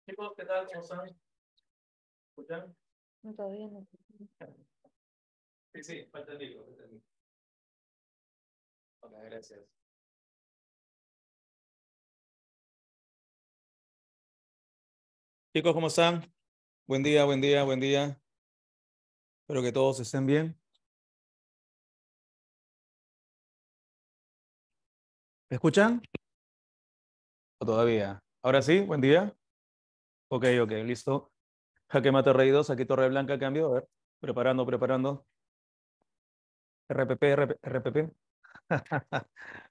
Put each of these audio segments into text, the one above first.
Chicos, ¿qué tal? ¿Cómo están? ¿Escuchan? No, todavía no. Sí, sí, falta el micro. Ok, gracias. Chicos, ¿cómo están? Buen día, buen día, buen día. Espero que todos estén bien. ¿Me escuchan? ¿O todavía? Ahora sí, buen día. Ok, ok, listo. Jaque mate rey 2, aquí Torre Blanca, cambio. A ver, preparando, preparando. RPP, RPP.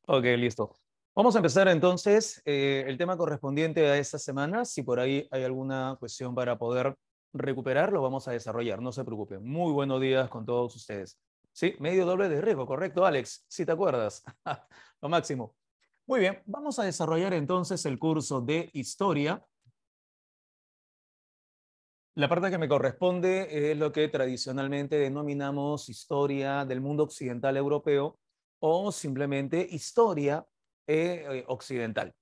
Ok, listo. Vamos a empezar entonces el tema correspondiente a esta semana. Si por ahí hay alguna cuestión para poder recuperar, lo vamos a desarrollar. No se preocupen. Muy buenos días con todos ustedes. Sí, medio doble de riesgo, correcto, Alex. Si te acuerdas. Lo máximo. Muy bien, vamos a desarrollar entonces el curso de historia. La parte que me corresponde es lo que tradicionalmente denominamos historia del mundo occidental europeo o simplemente historia occidental.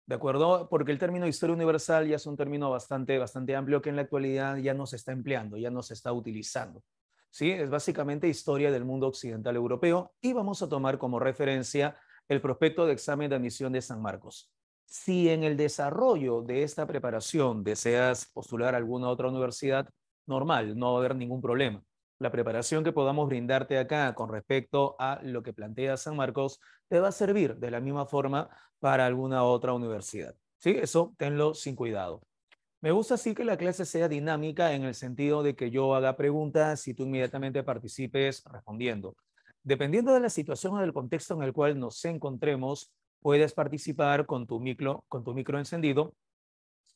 ¿De acuerdo? Porque el término historia universal ya es un término bastante amplio que en la actualidad ya no se está empleando, ya no se está utilizando. ¿Sí? Es básicamente historia del mundo occidental europeo y vamos a tomar como referencia el prospecto de examen de admisión de San Marcos. Si en el desarrollo de esta preparación deseas postular a alguna otra universidad, normal, no va a haber ningún problema. La preparación que podamos brindarte acá con respecto a lo que plantea San Marcos te va a servir de la misma forma para alguna otra universidad. ¿Sí? Eso tenlo sin cuidado. Me gusta así que la clase sea dinámica en el sentido de que yo haga preguntas y tú inmediatamente participes respondiendo. Dependiendo de la situación o del contexto en el cual nos encontremos, puedes participar con tu micro encendido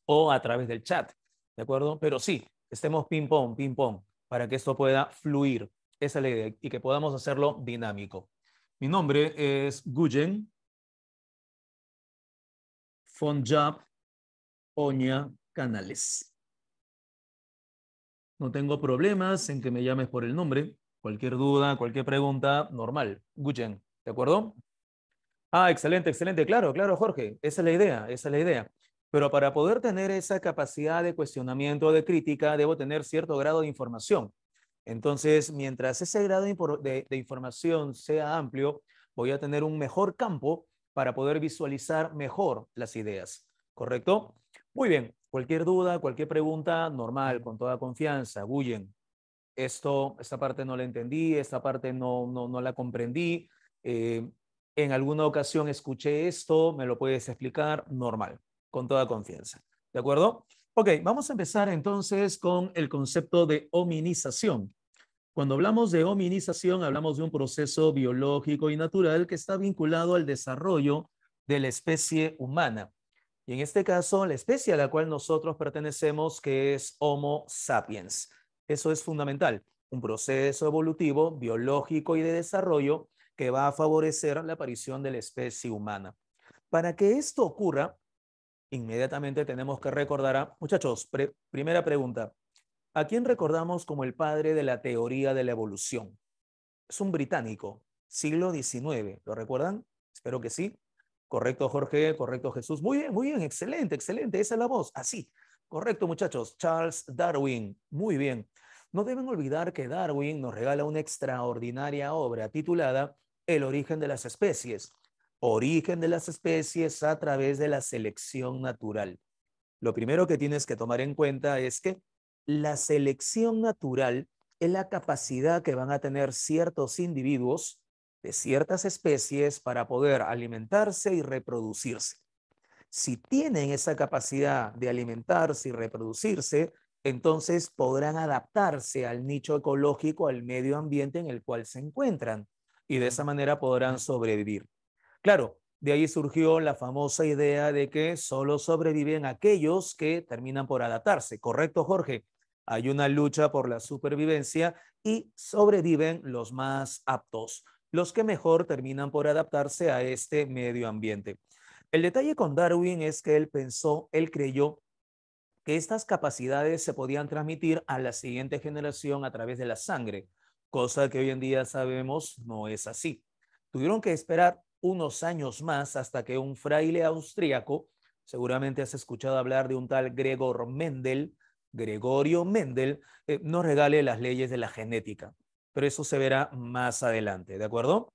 o a través del chat, ¿de acuerdo? Pero sí, estemos ping pong, para que esto pueda fluir. Esa es la idea y que podamos hacerlo dinámico. Mi nombre es Guyen Fonjab Oña Canales. No tengo problemas en que me llames por el nombre. Cualquier duda, cualquier pregunta, normal. Guyen, ¿de acuerdo? Ah, excelente, excelente. Claro, claro, Jorge. Esa es la idea, esa es la idea. Pero para poder tener esa capacidad de cuestionamiento, de crítica, debo tener cierto grado de información. Entonces, mientras ese grado de información sea amplio, voy a tener un mejor campo para poder visualizar mejor las ideas. ¿Correcto? Muy bien. Cualquier duda, cualquier pregunta, normal, con toda confianza. Guyen, esta parte no la entendí, esta parte no la comprendí. Eh, en alguna ocasión escuché esto, me lo puedes explicar, normal, con toda confianza. ¿De acuerdo? Ok, vamos a empezar entonces con el concepto de hominización. Cuando hablamos de hominización, hablamos de un proceso biológico y natural que está vinculado al desarrollo de la especie humana. Y en este caso, la especie a la cual nosotros pertenecemos, que es Homo sapiens. Eso es fundamental, un proceso evolutivo, biológico y de desarrollo que va a favorecer la aparición de la especie humana. Para que esto ocurra, inmediatamente tenemos que recordar a, muchachos, primera pregunta, ¿a quién recordamos como el padre de la teoría de la evolución? Es un británico, siglo XIX, ¿lo recuerdan? Espero que sí. Correcto, Jorge, correcto, Jesús. Muy bien, excelente, excelente, esa es la voz. Así, correcto, muchachos. Charles Darwin, muy bien. No deben olvidar que Darwin nos regala una extraordinaria obra titulada El origen de las especies. Origen de las especies a través de la selección natural. Lo primero que tienes que tomar en cuenta es que la selección natural es la capacidad que van a tener ciertos individuos de ciertas especies para poder alimentarse y reproducirse. Si tienen esa capacidad de alimentarse y reproducirse, entonces podrán adaptarse al nicho ecológico, al medio ambiente en el cual se encuentran y de esa manera podrán sobrevivir. Claro, de ahí surgió la famosa idea de que solo sobreviven aquellos que terminan por adaptarse. ¿Correcto, Jorge? Hay una lucha por la supervivencia y sobreviven los más aptos, los que mejor terminan por adaptarse a este medio ambiente. El detalle con Darwin es que él creyó que estas capacidades se podían transmitir a la siguiente generación a través de la sangre, cosa que hoy en día sabemos no es así. Tuvieron que esperar unos años más hasta que un fraile austríaco, seguramente has escuchado hablar de un tal Gregorio Mendel, nos regale las leyes de la genética. Pero eso se verá más adelante, ¿de acuerdo?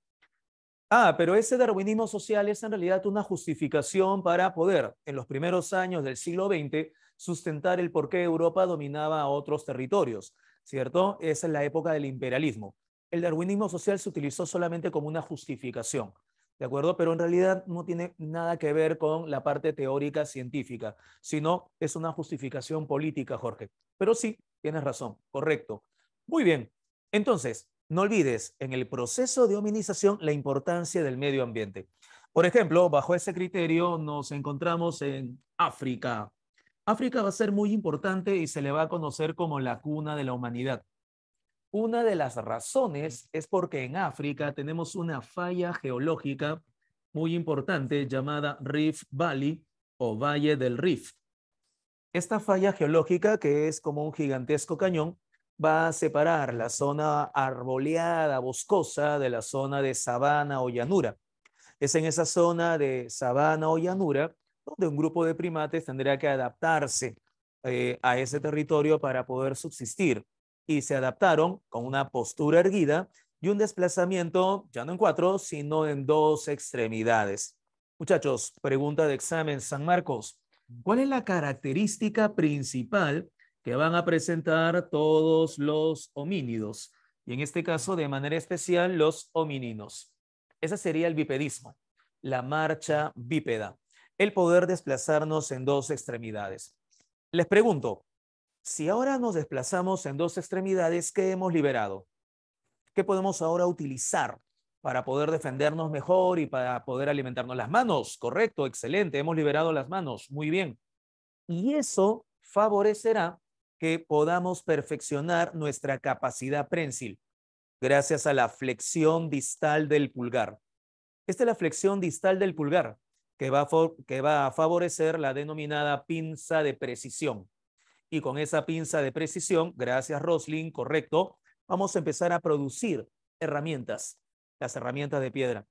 Pero ese darwinismo social es en realidad una justificación para poder, en los primeros años del siglo XX, sustentar el por qué Europa dominaba a otros territorios, ¿cierto? Esa es la época del imperialismo. El darwinismo social se utilizó solamente como una justificación, ¿de acuerdo? Pero en realidad no tiene nada que ver con la parte teórica científica, sino es una justificación política, Jorge. Pero sí, tienes razón, correcto. Muy bien. Entonces, no olvides en el proceso de hominización la importancia del medio ambiente. Por ejemplo, bajo ese criterio nos encontramos en África. África va a ser muy importante y se le va a conocer como la cuna de la humanidad. Una de las razones es porque en África tenemos una falla geológica muy importante llamada Rift Valley o Valle del Rift. Esta falla geológica, que es como un gigantesco cañón, va a separar la zona arboleada, boscosa, de la zona de sabana o llanura. Es en esa zona de sabana o llanura donde un grupo de primates tendrá que adaptarse a ese territorio para poder subsistir. Y se adaptaron con una postura erguida y un desplazamiento ya no en cuatro, sino en dos extremidades. Muchachos, pregunta de examen San Marcos. ¿Cuál es la característica principal que van a presentar todos los homínidos? Y en este caso, de manera especial, los homininos. Ese sería el bipedismo, la marcha bípeda, el poder desplazarnos en dos extremidades. Les pregunto, si ahora nos desplazamos en dos extremidades, ¿qué hemos liberado? ¿Qué podemos ahora utilizar para poder defendernos mejor y para poder alimentarnos? Las manos, correcto, excelente, hemos liberado las manos, muy bien. Y eso favorecerá que podamos perfeccionar nuestra capacidad prensil gracias a la flexión distal del pulgar. Esta es la flexión distal del pulgar que va a favorecer la denominada pinza de precisión. Y con esa pinza de precisión, gracias Roslin, correcto, vamos a empezar a producir herramientas, las herramientas de piedra.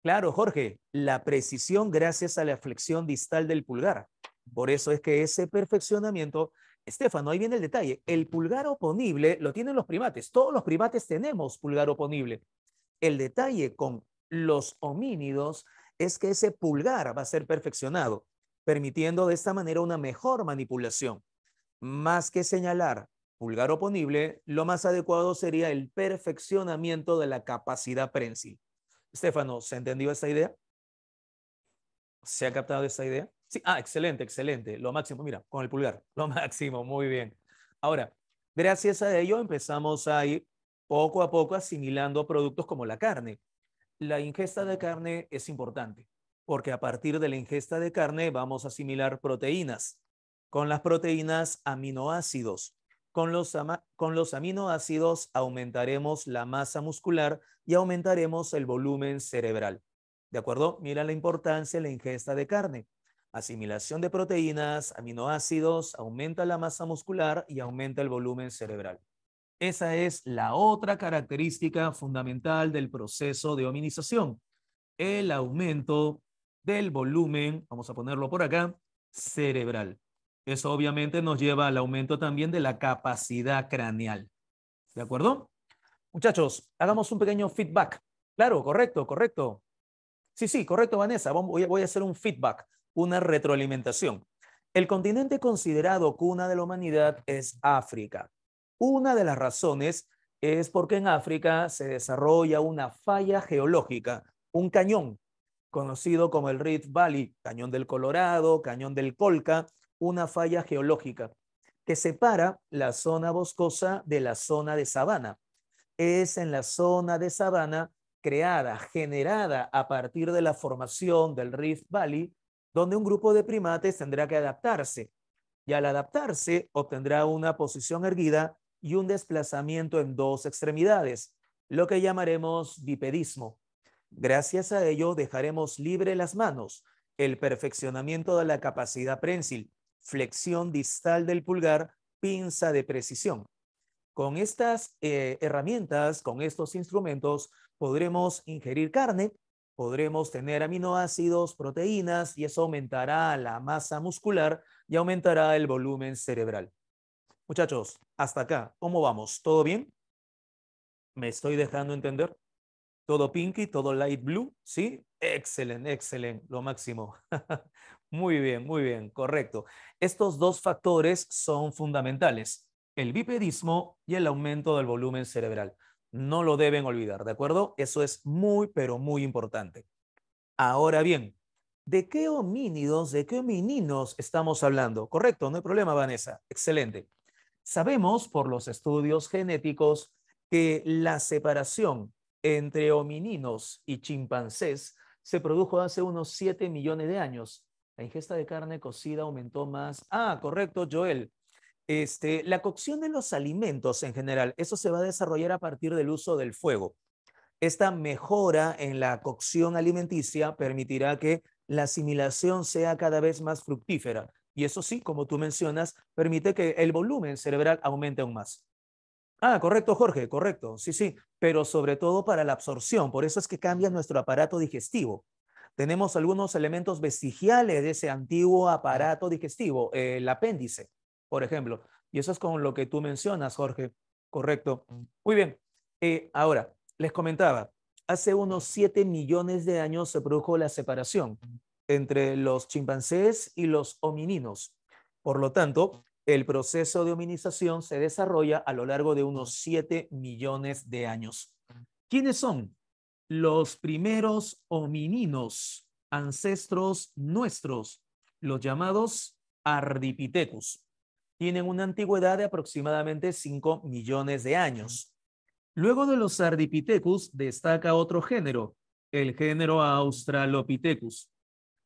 Claro, Jorge, la precisión gracias a la flexión distal del pulgar. Por eso es que ese perfeccionamiento, Estefano, ahí viene el detalle, el pulgar oponible lo tienen los primates, todos los primates tenemos pulgar oponible. El detalle con los homínidos es que ese pulgar va a ser perfeccionado, permitiendo de esta manera una mejor manipulación. Más que señalar pulgar oponible, lo más adecuado sería el perfeccionamiento de la capacidad prensil. Estefano, ¿se entendió esta idea? ¿Se ha captado esta idea? Sí, excelente, excelente. Lo máximo, mira, con el pulgar, lo máximo, muy bien. Ahora, gracias a ello empezamos a ir poco a poco asimilando productos como la carne. La ingesta de carne es importante, porque a partir de la ingesta de carne vamos a asimilar proteínas. Con las proteínas, aminoácidos. Con los aminoácidos aumentaremos la masa muscular y aumentaremos el volumen cerebral. ¿De acuerdo? Mira la importancia de la ingesta de carne. Asimilación de proteínas, aminoácidos, aumenta la masa muscular y aumenta el volumen cerebral. Esa es la otra característica fundamental del proceso de hominización, el aumento del volumen, vamos a ponerlo por acá, cerebral. Eso obviamente nos lleva al aumento también de la capacidad craneal. ¿De acuerdo? Muchachos, hagamos un pequeño feedback. Claro, correcto, correcto. Sí, correcto, Vanessa. Voy a hacer un feedback, una retroalimentación. El continente considerado cuna de la humanidad es África. Una de las razones es porque en África se desarrolla una falla geológica, un cañón, conocido como el Rift Valley, Cañón del Colorado, Cañón del Colca, una falla geológica que separa la zona boscosa de la zona de sabana. Es en la zona de sabana creada, generada a partir de la formación del Rift Valley, donde un grupo de primates tendrá que adaptarse. Y al adaptarse, obtendrá una posición erguida y un desplazamiento en dos extremidades, lo que llamaremos bipedismo. Gracias a ello, dejaremos libre las manos el perfeccionamiento de la capacidad prensil, flexión distal del pulgar, pinza de precisión. Con estas herramientas, con estos instrumentos, podremos ingerir carne, podremos tener aminoácidos, proteínas, y eso aumentará la masa muscular y aumentará el volumen cerebral. Muchachos, hasta acá, ¿cómo vamos? ¿Todo bien? ¿Me estoy dejando entender? ¿Todo pinky, todo light blue? ¿Sí? Excelente, excelente, lo máximo. Muy bien, correcto. Estos dos factores son fundamentales, el bipedismo y el aumento del volumen cerebral. No lo deben olvidar, ¿de acuerdo? Eso es muy, pero muy importante. Ahora bien, ¿de qué homínidos, de qué homininos estamos hablando? Correcto, no hay problema, Vanessa. Excelente. Sabemos por los estudios genéticos que la separación entre homininos y chimpancés se produjo hace unos 7 millones de años. La ingesta de carne cocida aumentó más. Ah, correcto, Joel. La cocción de los alimentos en general, eso se va a desarrollar a partir del uso del fuego. Esta mejora en la cocción alimenticia permitirá que la asimilación sea cada vez más fructífera. Y eso sí, como tú mencionas, permite que el volumen cerebral aumente aún más. Ah, correcto, Jorge, correcto. Sí, sí, pero sobre todo para la absorción. Por eso es que cambia nuestro aparato digestivo. Tenemos algunos elementos vestigiales de ese antiguo aparato digestivo, el apéndice, por ejemplo. Y eso es con lo que tú mencionas, Jorge. Correcto. Muy bien. Ahora, les comentaba, hace unos 7 millones de años se produjo la separación entre los chimpancés y los homininos. Por lo tanto, el proceso de hominización se desarrolla a lo largo de unos 7 millones de años. ¿Quiénes son los primeros homininos, ancestros nuestros, los llamados Ardipithecus? Tienen una antigüedad de aproximadamente 5 millones de años. Luego de los Ardipithecus destaca otro género, el género Australopithecus.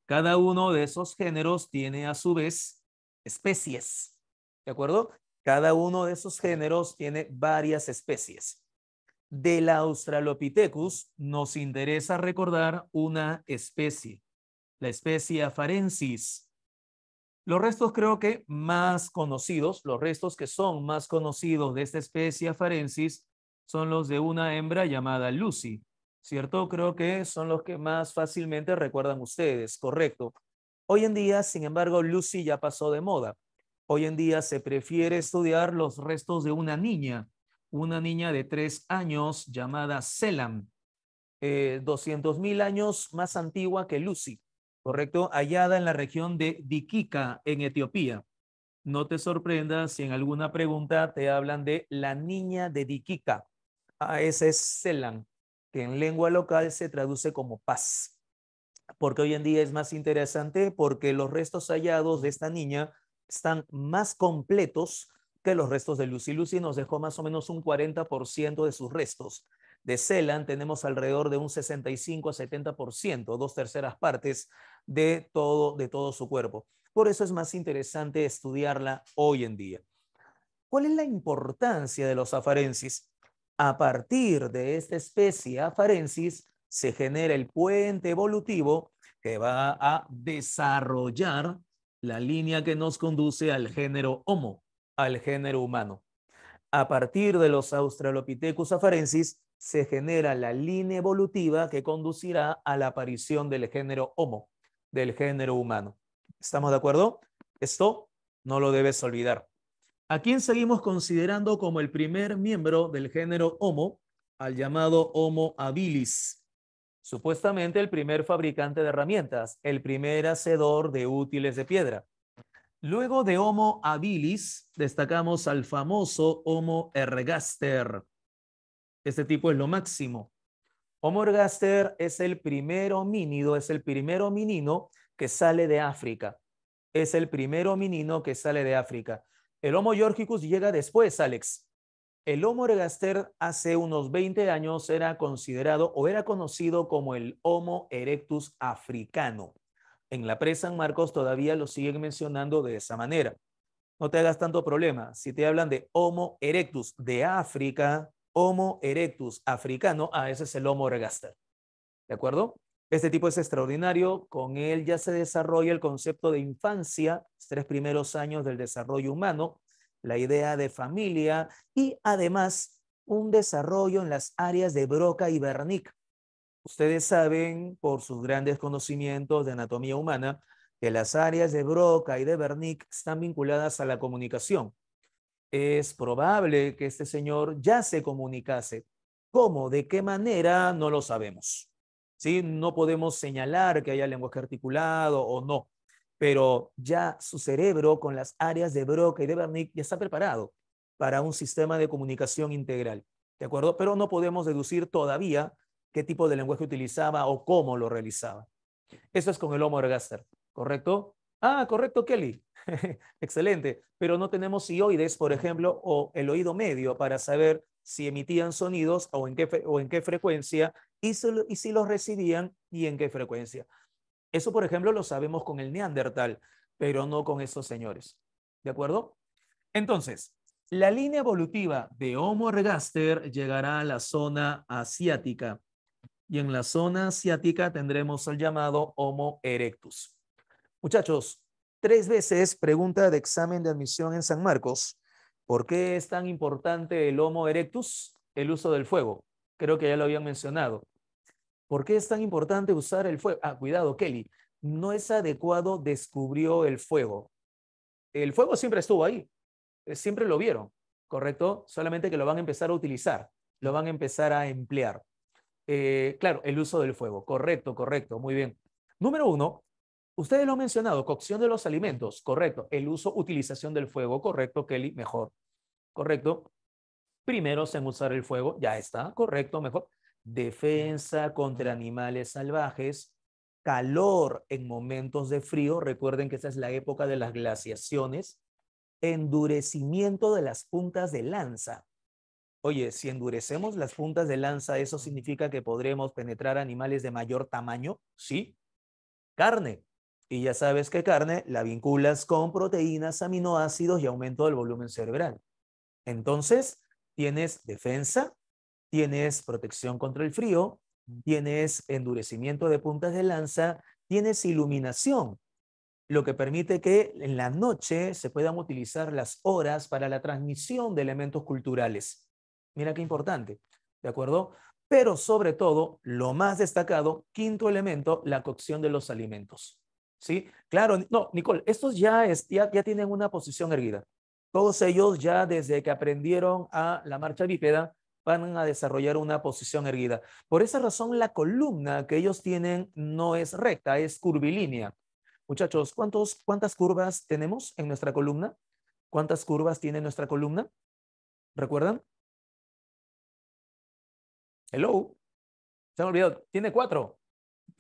Cada uno de esos géneros tiene a su vez especies, ¿de acuerdo? Cada uno de esos géneros tiene varias especies. Del Australopithecus nos interesa recordar una especie, la especie Afarensis. Los restos creo que más conocidos, los restos que son más conocidos de esta especie Afarensis son los de una hembra llamada Lucy, ¿cierto? Creo que son los que más fácilmente recuerdan ustedes, correcto. Hoy en día, sin embargo, Lucy ya pasó de moda. Hoy en día se prefiere estudiar los restos de una niña de 3 años llamada Selam, 200.000 años más antigua que Lucy, ¿correcto? Hallada en la región de Dikika, en Etiopía. No te sorprendas si en alguna pregunta te hablan de la niña de Dikika. Ah, ese es Selam, que en lengua local se traduce como paz. Porque hoy en día es más interesante porque los restos hallados de esta niña están más completos que los restos de Lucy. Lucy nos dejó más o menos un 40% de sus restos. De Celan tenemos alrededor de un 65 a 70%, 2/3 partes de todo su cuerpo. Por eso es más interesante estudiarla hoy en día. ¿Cuál es la importancia de los afarensis? A partir de esta especie afarensis se genera el puente evolutivo que va a desarrollar la línea que nos conduce al género Homo, al género humano. A partir de los Australopithecus afarensis se genera la línea evolutiva que conducirá a la aparición del género Homo, del género humano. ¿Estamos de acuerdo? Esto no lo debes olvidar. ¿A quién seguimos considerando como el primer miembro del género Homo? Al llamado Homo habilis. Supuestamente el primer fabricante de herramientas, el primer hacedor de útiles de piedra. Luego de Homo habilis, destacamos al famoso Homo ergaster. Este tipo es lo máximo. Homo ergaster es el primer homínido, es el primer hominino que sale de África. Es el primer hominino que sale de África. El Homo georgicus llega después, Alex. El Homo ergaster hace unos 20 años era considerado o era conocido como el Homo erectus africano. En la Pre-San Marcos todavía lo siguen mencionando de esa manera. No te hagas tanto problema. Si te hablan de Homo erectus de África, Homo erectus africano, ese es el Homo ergaster. ¿De acuerdo? Este tipo es extraordinario, con él ya se desarrolla el concepto de infancia, los 3 primeros años del desarrollo humano, la idea de familia y además un desarrollo en las áreas de Broca y Wernicke. Ustedes saben, por sus grandes conocimientos de anatomía humana, que las áreas de Broca y de Wernicke están vinculadas a la comunicación. Es probable que este señor ya se comunicase. ¿Cómo? ¿De qué manera? No lo sabemos. ¿Sí? No podemos señalar que haya lenguaje articulado o no, pero ya su cerebro con las áreas de Broca y de Wernicke ya está preparado para un sistema de comunicación integral. ¿De acuerdo? Pero no podemos deducir todavía qué tipo de lenguaje utilizaba o cómo lo realizaba. Eso es con el Homo ergaster, ¿correcto? Ah, correcto, Kelly. Excelente. Pero no tenemos ioides, por ejemplo, o el oído medio para saber si emitían sonidos o en qué frecuencia y si los recibían y en qué frecuencia. Eso, por ejemplo, lo sabemos con el Neandertal, pero no con estos señores. ¿De acuerdo? Entonces, la línea evolutiva de Homo ergaster llegará a la zona asiática y en la zona asiática tendremos el llamado Homo erectus. Muchachos, 3 veces pregunta de examen de admisión en San Marcos. ¿Por qué es tan importante el Homo erectus? El uso del fuego. Creo que ya lo habían mencionado. ¿Por qué es tan importante usar el fuego? Ah, cuidado, Kelly. No es adecuado descubrió el fuego. El fuego siempre estuvo ahí. Siempre lo vieron, ¿correcto? Solamente que lo van a empezar a utilizar, lo van a empezar a emplear. Claro, el uso del fuego. Correcto, correcto. Muy bien. Número 1, ustedes lo han mencionado, cocción de los alimentos. Correcto. El uso, utilización del fuego. Correcto, Kelly. Mejor. Correcto. Primeros en usar el fuego. Ya está. Correcto, mejor. Defensa contra animales salvajes. Calor en momentos de frío. Recuerden que esta es la época de las glaciaciones. Endurecimiento de las puntas de lanza. Oye, si endurecemos las puntas de lanza, ¿eso significa que podremos penetrar animales de mayor tamaño? Sí. Carne. Y ya sabes que carne la vinculas con proteínas, aminoácidos y aumento del volumen cerebral. Entonces, tienes defensa, tienes protección contra el frío, tienes endurecimiento de puntas de lanza, tienes iluminación, lo que permite que en la noche se puedan utilizar las horas para la transmisión de elementos culturales. Mira qué importante, ¿de acuerdo? Pero sobre todo, lo más destacado, quinto elemento, la cocción de los alimentos. ¿Sí? Claro, no, Nicole, estos ya tienen una posición erguida. Todos ellos ya desde que aprendieron a la marcha bípeda van a desarrollar una posición erguida. Por esa razón, la columna que ellos tienen no es recta, es curvilínea. Muchachos, ¿cuántas curvas tenemos en nuestra columna? ¿Cuántas curvas tiene nuestra columna? ¿Recuerdan? Hello. Se me olvidó. Tiene 4.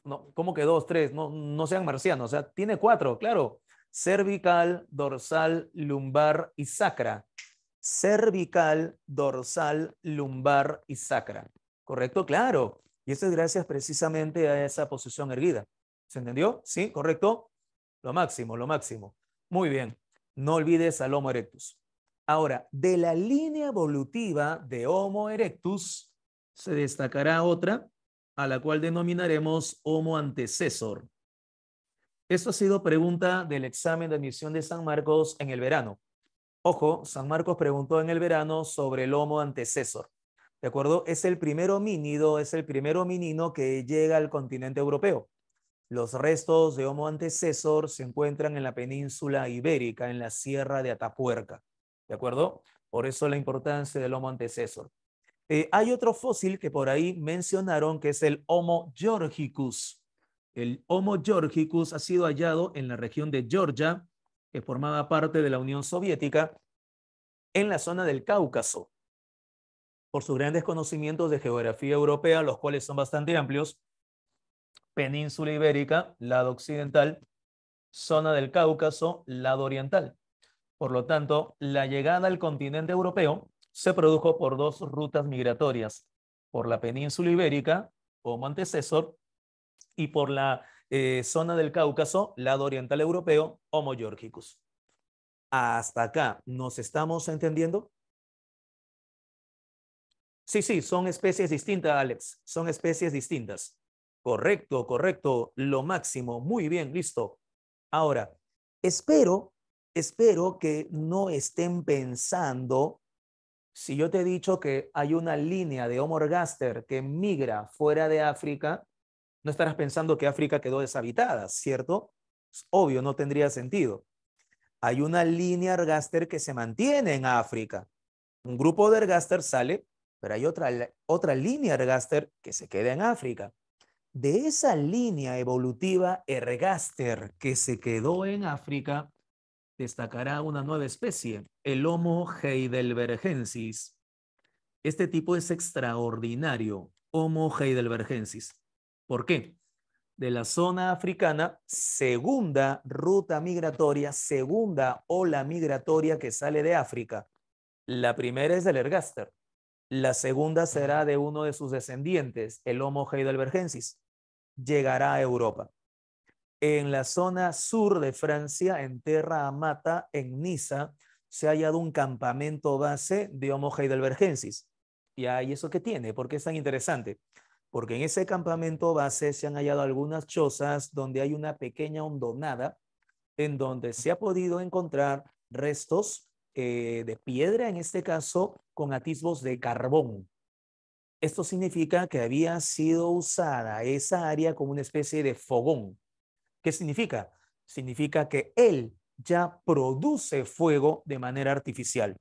No, ¿cómo que 2, 3? No, no sean marcianos. O sea, tiene 4, claro. Cervical, dorsal, lumbar y sacra. Cervical, dorsal, lumbar y sacra. ¿Correcto? Claro. Y esto es gracias precisamente a esa posición erguida. ¿Se entendió? Sí, correcto. Lo máximo, lo máximo. Muy bien. No olvides al Homo erectus. Ahora, de la línea evolutiva de Homo erectus se destacará otra a la cual denominaremos Homo antecesor. Esto ha sido pregunta del examen de admisión de San Marcos en el verano. Ojo, San Marcos preguntó en el verano sobre el Homo antecesor. ¿De acuerdo? Es el primer homínido, es el primer hominino que llega al continente europeo. Los restos de Homo antecesor se encuentran en la península ibérica, en la sierra de Atapuerca. ¿De acuerdo? Por eso la importancia del Homo antecesor. Hay otro fósil que por ahí mencionaron que es el Homo georgicus. El Homo georgicus ha sido hallado en la región de Georgia, que formaba parte de la Unión Soviética, en la zona del Cáucaso. Por sus grandes conocimientos de geografía europea, los cuales son bastante amplios, península ibérica, lado occidental, zona del Cáucaso, lado oriental. Por lo tanto, la llegada al continente europeo se produjo por 2 rutas migratorias, por la península ibérica, Homo antecesor, y por la zona del Cáucaso, lado oriental europeo, Homo georgicus. Hasta acá, ¿nos estamos entendiendo? Sí, sí, son especies distintas, Alex, son especies distintas. Correcto, correcto. Lo máximo. Muy bien, listo. Ahora, espero que no estén pensando, si yo te he dicho que hay una línea de Homo ergaster que migra fuera de África, no estarás pensando que África quedó deshabitada, ¿cierto? Es obvio, no tendría sentido. Hay una línea ergaster que se mantiene en África. Un grupo de ergaster sale, pero hay otra línea ergaster que se queda en África. De esa línea evolutiva ergaster que se quedó en África, destacará una nueva especie, el Homo heidelbergensis. Este tipo es extraordinario, Homo heidelbergensis. ¿Por qué? De la zona africana, segunda ruta migratoria, segunda ola migratoria que sale de África. La primera es del ergaster. La segunda será de uno de sus descendientes, el Homo heidelbergensis. Llegará a Europa. En la zona sur de Francia, en Terra Amata, en Niza, se ha hallado un campamento base de Homo heidelbergensis. ¿Y ahí eso qué tiene? ¿Por qué es tan interesante? Porque en ese campamento base se han hallado algunas chozas donde hay una pequeña hondonada en donde se ha podido encontrar restos de piedra, en este caso, con atisbos de carbón. Esto significa que había sido usada esa área como una especie de fogón. ¿Qué significa? Significa que él ya produce fuego de manera artificial.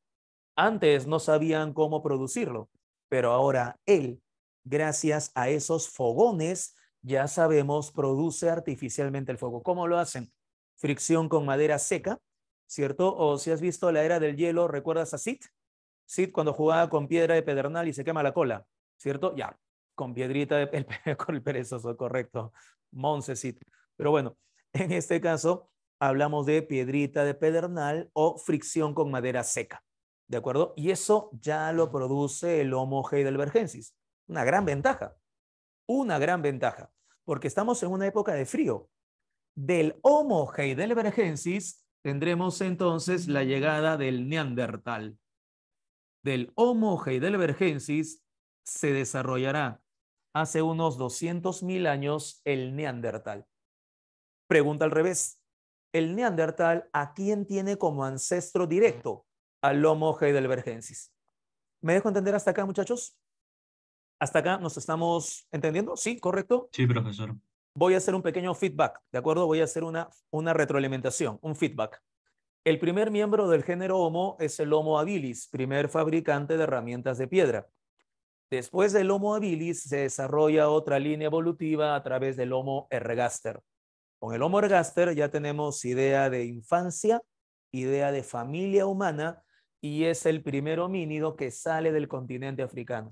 Antes no sabían cómo producirlo, pero ahora él, gracias a esos fogones, ya sabemos, produce artificialmente el fuego. ¿Cómo lo hacen? Fricción con madera seca, ¿cierto? O si has visto la era del hielo, ¿recuerdas a Sid? Sid cuando jugaba con piedra de pedernal y se quema la cola, ¿cierto? Ya, con piedrita de con el perezoso, correcto. Monse Sid. Pero bueno, en este caso hablamos de piedrita de pedernal o fricción con madera seca. ¿De acuerdo? Y eso ya lo produce el Homo heidelbergensis. Una gran ventaja, porque estamos en una época de frío. Del Homo heidelbergensis tendremos entonces la llegada del Neandertal. Del Homo heidelbergensis se desarrollará hace unos 200.000 años el Neandertal. Pregunta al revés. El Neandertal, ¿a quién tiene como ancestro directo? Al Homo heidelbergensis. ¿Me dejo entender hasta acá, muchachos? ¿Hasta acá nos estamos entendiendo? Sí, correcto. Sí, profesor. Voy a hacer un pequeño feedback, ¿de acuerdo? Voy a hacer una retroalimentación, un feedback. El primer miembro del género Homo es el Homo habilis, primer fabricante de herramientas de piedra. Después del Homo habilis se desarrolla otra línea evolutiva a través del Homo ergaster. Con el Homo ergaster ya tenemos idea de infancia, idea de familia humana y es el primer homínido que sale del continente africano.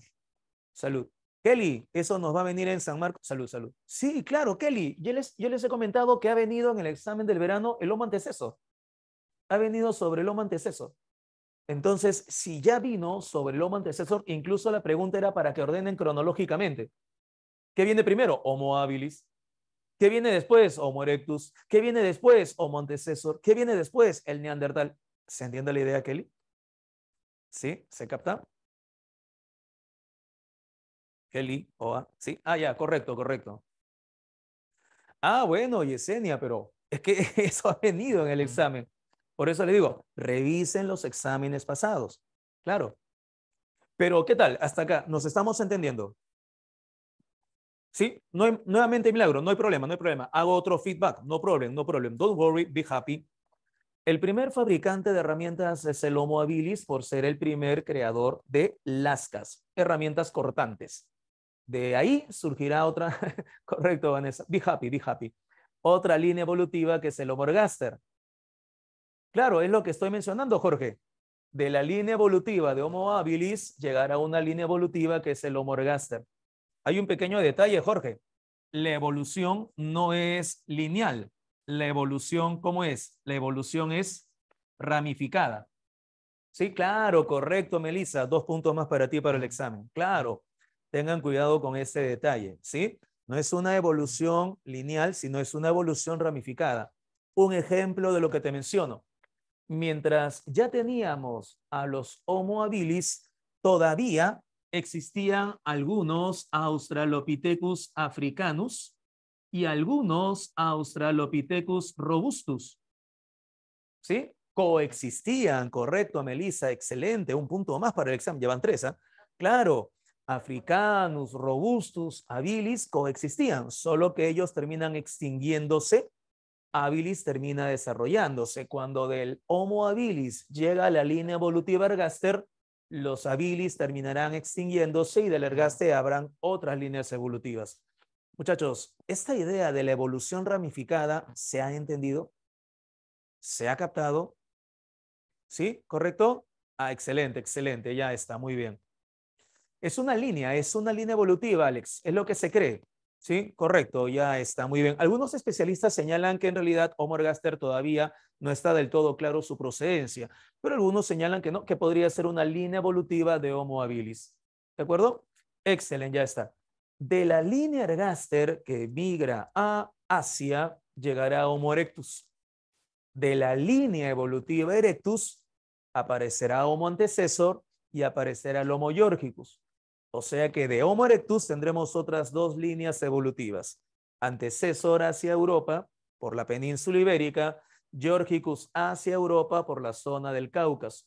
Salud. Kelly, eso nos va a venir en San Marcos. Salud, salud. Sí, claro, Kelly. Yo les he comentado que ha venido en el examen del verano el Homo anteceso. Ha venido sobre el Homo anteceso. Entonces, si ya vino sobre el Homo antecesor, incluso la pregunta era para que ordenen cronológicamente. ¿Qué viene primero? Homo habilis. ¿Qué viene después? Homo erectus. ¿Qué viene después? Homo antecesor. ¿Qué viene después? El Neandertal. ¿Se entiende la idea, Kelly? ¿Sí? ¿Se capta? Kelly, Oa. ¿Sí? Ah, ya, correcto, correcto. Ah, bueno, Yesenia, pero es que eso ha venido en el examen. Por eso le digo, revisen los exámenes pasados. Claro. Pero, ¿qué tal? Hasta acá, ¿nos estamos entendiendo? Sí, no hay, nuevamente milagro, no hay problema, no hay problema. Hago otro feedback, no problem, no problem. Don't worry, be happy. El primer fabricante de herramientas es el Homo habilis por ser el primer creador de lascas, herramientas cortantes. De ahí surgirá otra, correcto, Vanessa, be happy, be happy. Otra línea evolutiva que es el Homo ergaster. Claro, es lo que estoy mencionando, Jorge. De la línea evolutiva de Homo habilis llegará a una línea evolutiva que es el Homo ergaster. Hay un pequeño detalle, Jorge. La evolución no es lineal. La evolución, ¿cómo es? La evolución es ramificada. Sí, claro, correcto, Melissa. 2 puntos más para ti para el examen. Claro, tengan cuidado con ese detalle, ¿sí? No es una evolución lineal, sino es una evolución ramificada. Un ejemplo de lo que te menciono. Mientras ya teníamos a los Homo habilis, todavía existían algunos Australopithecus africanus y algunos Australopithecus robustus. ¿Sí? Coexistían, correcto, Melissa, excelente, un punto más para el examen, llevan tres, ¿ah? Claro, africanus, robustus, habilis coexistían, solo que ellos terminan extinguiéndose, habilis termina desarrollándose. Cuando del Homo habilis llega a la línea evolutiva Ergaster, los habilis terminarán extinguiéndose y del Ergaster habrán otras líneas evolutivas. Muchachos, esta idea de la evolución ramificada se ha entendido, se ha captado. ¿Sí? ¿Correcto? Ah, excelente, excelente, ya está, muy bien. Es una línea evolutiva, Alex, es lo que se cree. ¿Sí? Correcto, ya está, muy bien. Algunos especialistas señalan que en realidad Homo ergaster todavía no está del todo claro su procedencia, pero algunos señalan que no, que podría ser una línea evolutiva de Homo habilis. ¿De acuerdo? Excelente, ya está. De la línea ergaster que migra a Asia, llegará Homo erectus. De la línea evolutiva Erectus aparecerá Homo antecesor y aparecerá el Homo georgicus. O sea que de Homo erectus tendremos otras dos líneas evolutivas. Antecesor hacia Europa por la península ibérica, Georgicus hacia Europa por la zona del Cáucaso.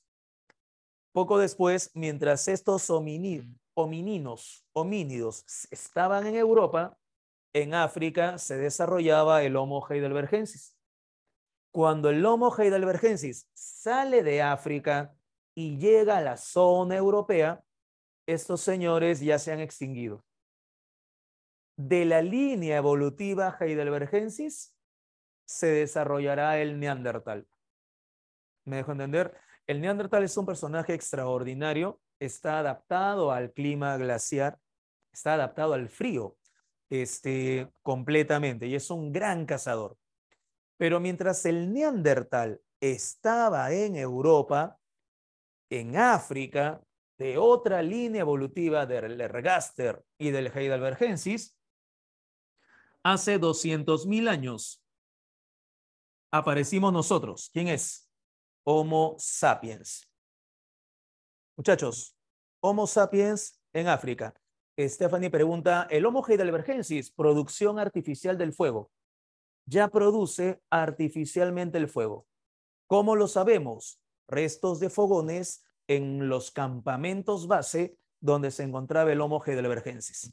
Poco después, mientras estos homínidos estaban en Europa, en África se desarrollaba el Homo heidelbergensis. Cuando el Homo heidelbergensis sale de África y llega a la zona europea, estos señores ya se han extinguido. De la línea evolutiva heidelbergensis se desarrollará el Neandertal. ¿Me dejo entender? El Neandertal es un personaje extraordinario, está adaptado al clima glaciar, está adaptado al frío, completamente, y es un gran cazador. Pero mientras el Neandertal estaba en Europa, en África, de otra línea evolutiva del Ergaster y del Heidelbergensis, hace 200.000 años aparecimos nosotros. ¿Quién es? Homo sapiens. Muchachos, Homo sapiens en África. Stephanie pregunta, ¿el Homo heidelbergensis, producción artificial del fuego, ya produce artificialmente el fuego? ¿Cómo lo sabemos? Restos de fogones en los campamentos base donde se encontraba el Homo heidelbergensis.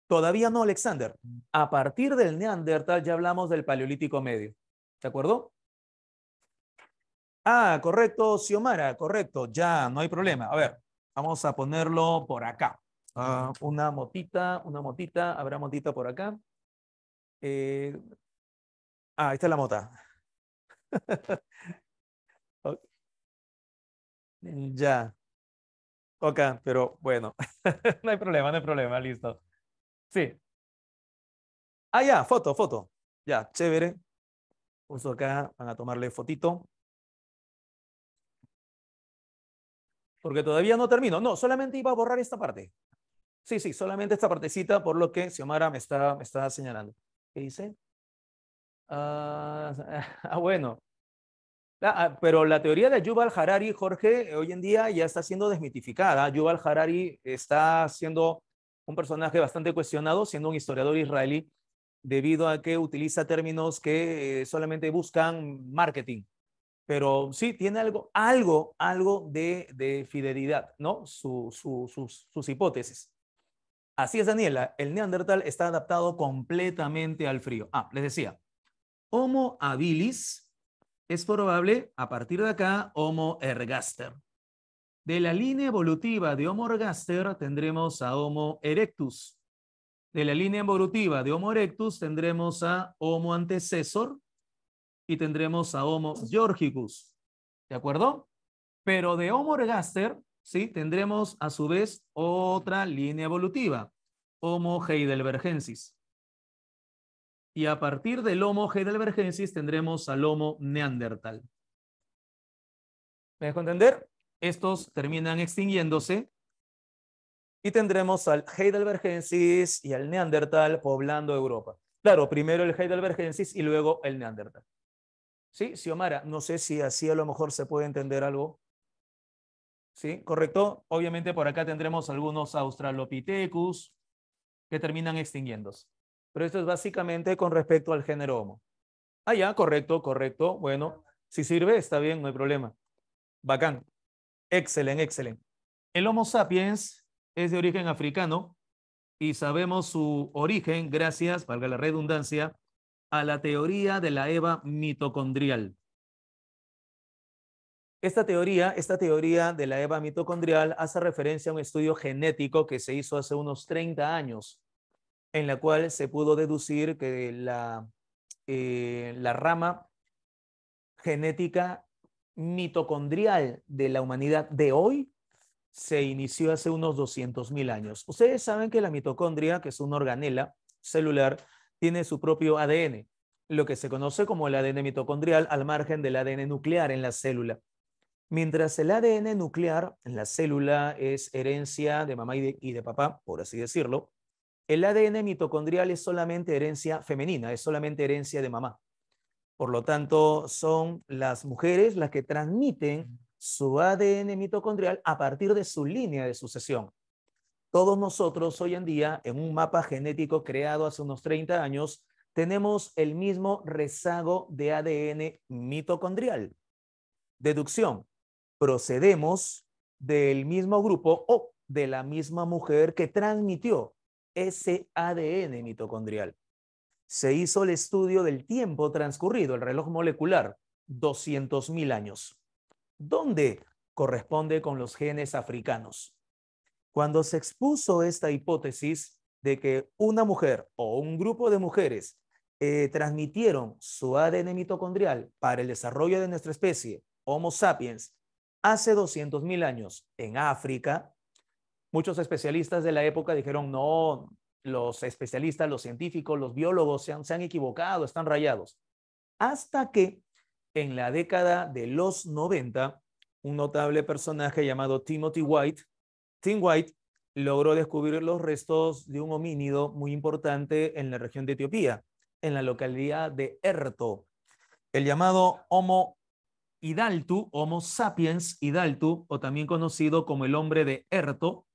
Todavía no, Alexander. A partir del Neandertal ya hablamos del Paleolítico Medio. ¿De acuerdo? Ah, correcto, Xiomara, correcto. Ya, no hay problema. A ver, vamos a ponerlo por acá. Una motita. ¿Habrá motita por acá? Ahí está la mota. Ya. Ok, pero bueno, no hay problema, listo. Sí. Ah, ya, foto. Ya, chévere. Justo acá van a tomarle fotito. Porque todavía no termino. No, solamente iba a borrar esta parte. Sí, solamente esta partecita, por lo que Xiomara me está señalando. ¿Qué dice? Bueno. Pero la teoría de Yuval Harari, Jorge, hoy en día ya está siendo desmitificada. Yuval Harari está siendo un personaje bastante cuestionado, siendo un historiador israelí, debido a que utiliza términos que solamente buscan marketing. Pero sí, tiene algo de fidelidad, ¿no? Sus hipótesis. Así es, Daniela. El Neandertal está adaptado completamente al frío. Les decía, Homo habilis es probable, a partir de acá, Homo ergaster. De la línea evolutiva de Homo ergaster tendremos a Homo erectus. De la línea evolutiva de Homo erectus tendremos a Homo antecesor y tendremos a Homo georgicus. ¿De acuerdo? Pero de Homo ergaster, ¿sí? Tendremos a su vez otra línea evolutiva, Homo heidelbergensis. Y a partir del Homo heidelbergensis tendremos al Homo neandertal. ¿Me dejo entender? Estos terminan extinguiéndose y tendremos al heidelbergensis y al neandertal poblando Europa. Claro, primero el heidelbergensis y luego el neandertal. ¿Sí? Xiomara, no sé si así a lo mejor se puede entender algo. ¿Sí? ¿Correcto? Obviamente por acá tendremos algunos Australopithecus que terminan extinguiéndose. Pero esto es básicamente con respecto al género Homo. Ah, ya, correcto, correcto. Bueno, si sirve, está bien, no hay problema. Bacán. Excelente, excelente. El Homo sapiens es de origen africano y sabemos su origen gracias, valga la redundancia, a la teoría de la Eva mitocondrial. Esta teoría de la Eva mitocondrial hace referencia a un estudio genético que se hizo hace unos 30 años, en la cual se pudo deducir que la rama genética mitocondrial de la humanidad de hoy se inició hace unos 200.000 años. Ustedes saben que la mitocondria, que es una organela celular, tiene su propio ADN, lo que se conoce como el ADN mitocondrial al margen del ADN nuclear en la célula. Mientras el ADN nuclear en la célula es herencia de mamá y de papá, por así decirlo, el ADN mitocondrial es solamente herencia femenina, es solamente herencia de mamá. Por lo tanto, son las mujeres las que transmiten su ADN mitocondrial a partir de su línea de sucesión. Todos nosotros hoy en día, en un mapa genético creado hace unos 30 años, tenemos el mismo rezago de ADN mitocondrial. Deducción. Procedemos del mismo grupo o de la misma mujer que transmitió ese ADN mitocondrial. Se hizo el estudio del tiempo transcurrido, el reloj molecular, 200.000 años. ¿Dónde corresponde con los genes africanos? Cuando se expuso esta hipótesis de que una mujer o un grupo de mujeres transmitieron su ADN mitocondrial para el desarrollo de nuestra especie, Homo sapiens, hace 200.000 años en África, muchos especialistas de la época dijeron, no, los especialistas, los científicos, los biólogos se han equivocado, están rayados. Hasta que en la década de los 90, un notable personaje llamado Timothy White, Tim White, logró descubrir los restos de un homínido muy importante en la región de Etiopía, en la localidad de Erto, el llamado Homo hidaltu, Homo sapiens hidaltu, o también conocido como el hombre de Erto.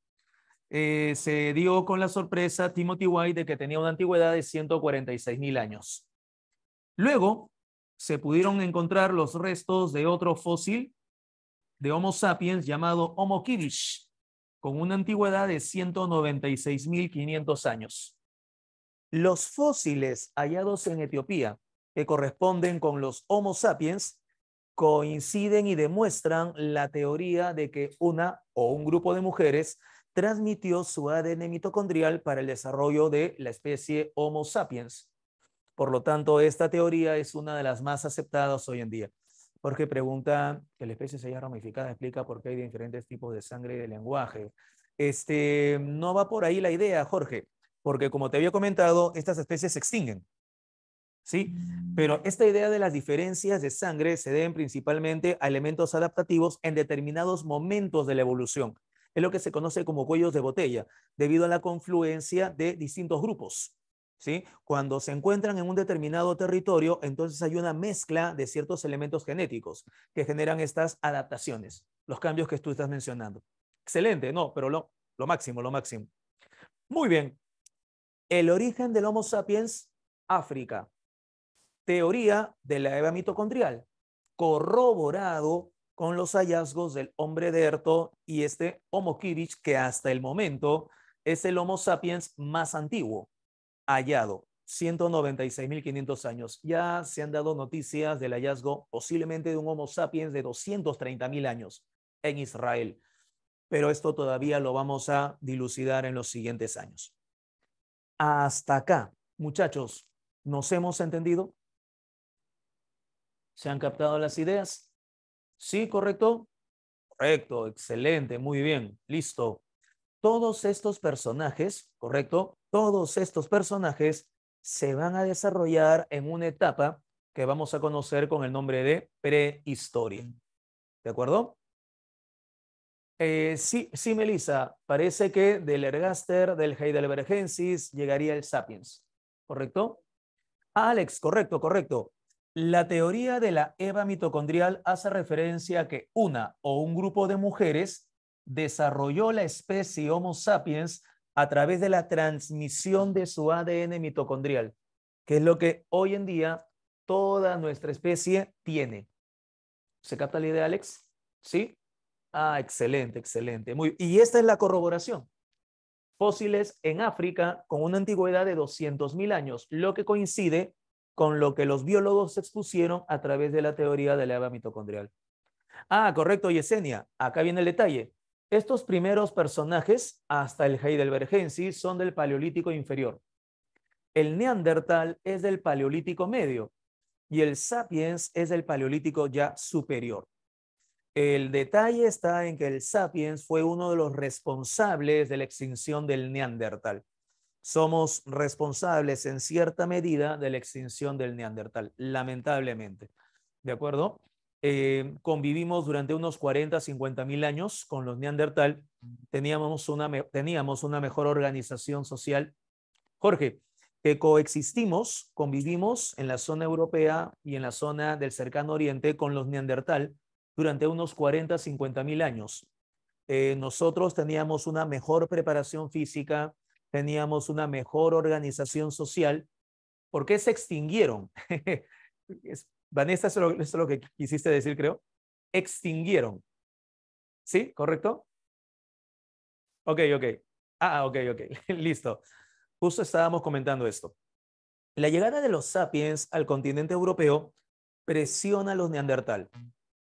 Se dio con la sorpresa Timothy White de que tenía una antigüedad de 146.000 años. Luego se pudieron encontrar los restos de otro fósil de Homo sapiens llamado Homo kiddish, con una antigüedad de 196.500 años. Los fósiles hallados en Etiopía, que corresponden con los Homo sapiens, coinciden y demuestran la teoría de que una o un grupo de mujeres transmitió su ADN mitocondrial para el desarrollo de la especie Homo sapiens. Por lo tanto, esta teoría es una de las más aceptadas hoy en día. Porque pregunta que la especie se haya ramificada, explica por qué hay diferentes tipos de sangre y de lenguaje. No va por ahí la idea, Jorge, porque como te había comentado, estas especies se extinguen. ¿Sí? Pero esta idea de las diferencias de sangre se deben principalmente a elementos adaptativos en determinados momentos de la evolución. Es lo que se conoce como cuellos de botella, debido a la confluencia de distintos grupos. ¿Sí? Cuando se encuentran en un determinado territorio, entonces hay una mezcla de ciertos elementos genéticos que generan estas adaptaciones, los cambios que tú estás mencionando. Excelente, no, pero lo máximo, lo máximo. Muy bien. El origen del Homo sapiens, África. Teoría de la Eva mitocondrial, corroborado con los hallazgos del hombre de Erto y este Homo kiddish, que hasta el momento es el Homo sapiens más antiguo hallado, 196.500 años. Ya se han dado noticias del hallazgo posiblemente de un Homo sapiens de 230.000 años en Israel, pero esto todavía lo vamos a dilucidar en los siguientes años. Hasta acá, muchachos, ¿nos hemos entendido? ¿Se han captado las ideas? ¿Sí, correcto? Correcto, excelente, muy bien, listo. Todos estos personajes, ¿correcto? Todos estos personajes se van a desarrollar en una etapa que vamos a conocer con el nombre de prehistoria. ¿De acuerdo? Sí, sí, Melissa, parece que del Ergaster, del Heidelbergensis, llegaría el Sapiens, ¿correcto? Alex, correcto, correcto. La teoría de la Eva mitocondrial hace referencia a que una o un grupo de mujeres desarrolló la especie Homo sapiens a través de la transmisión de su ADN mitocondrial, que es lo que hoy en día toda nuestra especie tiene. ¿Se capta la idea, Alex? ¿Sí? Ah, excelente, excelente. Y esta es la corroboración. Fósiles en África con una antigüedad de 200.000 años, lo que coincide con lo que los biólogos expusieron a través de la teoría de la eva mitocondrial. Ah, correcto, Yesenia. Acá viene el detalle. Estos primeros personajes, hasta el heidelbergensis, son del Paleolítico inferior. El Neandertal es del Paleolítico medio y el Sapiens es del Paleolítico ya superior. El detalle está en que el Sapiens fue uno de los responsables de la extinción del Neandertal. Somos responsables en cierta medida de la extinción del Neandertal, lamentablemente. ¿De acuerdo? Convivimos durante unos 40, 50.000 años con los Neandertal. Teníamos una mejor organización social. Jorge, que coexistimos, convivimos en la zona europea y en la zona del cercano oriente con los Neandertal durante unos 40, 50.000 años. Nosotros teníamos una mejor preparación física, teníamos una mejor organización social. ¿Por qué se extinguieron? Vanessa, eso es lo que quisiste decir, creo. Extinguieron. ¿Sí? ¿Correcto? Ok, ok. Ah, ok, ok. Listo. Justo estábamos comentando esto. La llegada de los sapiens al continente europeo presiona a los neandertal.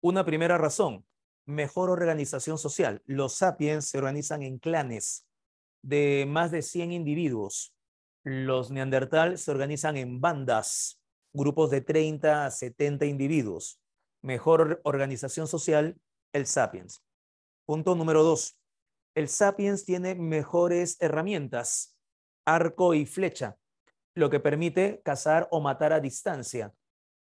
Una primera razón, mejor organización social. Los sapiens se organizan en clanes de más de 100 individuos. Los neandertal se organizan en bandas, grupos de 30 a 70 individuos. Mejor organización social, el sapiens. Punto número 2. El sapiens tiene mejores herramientas, arco y flecha, lo que permite cazar o matar a distancia,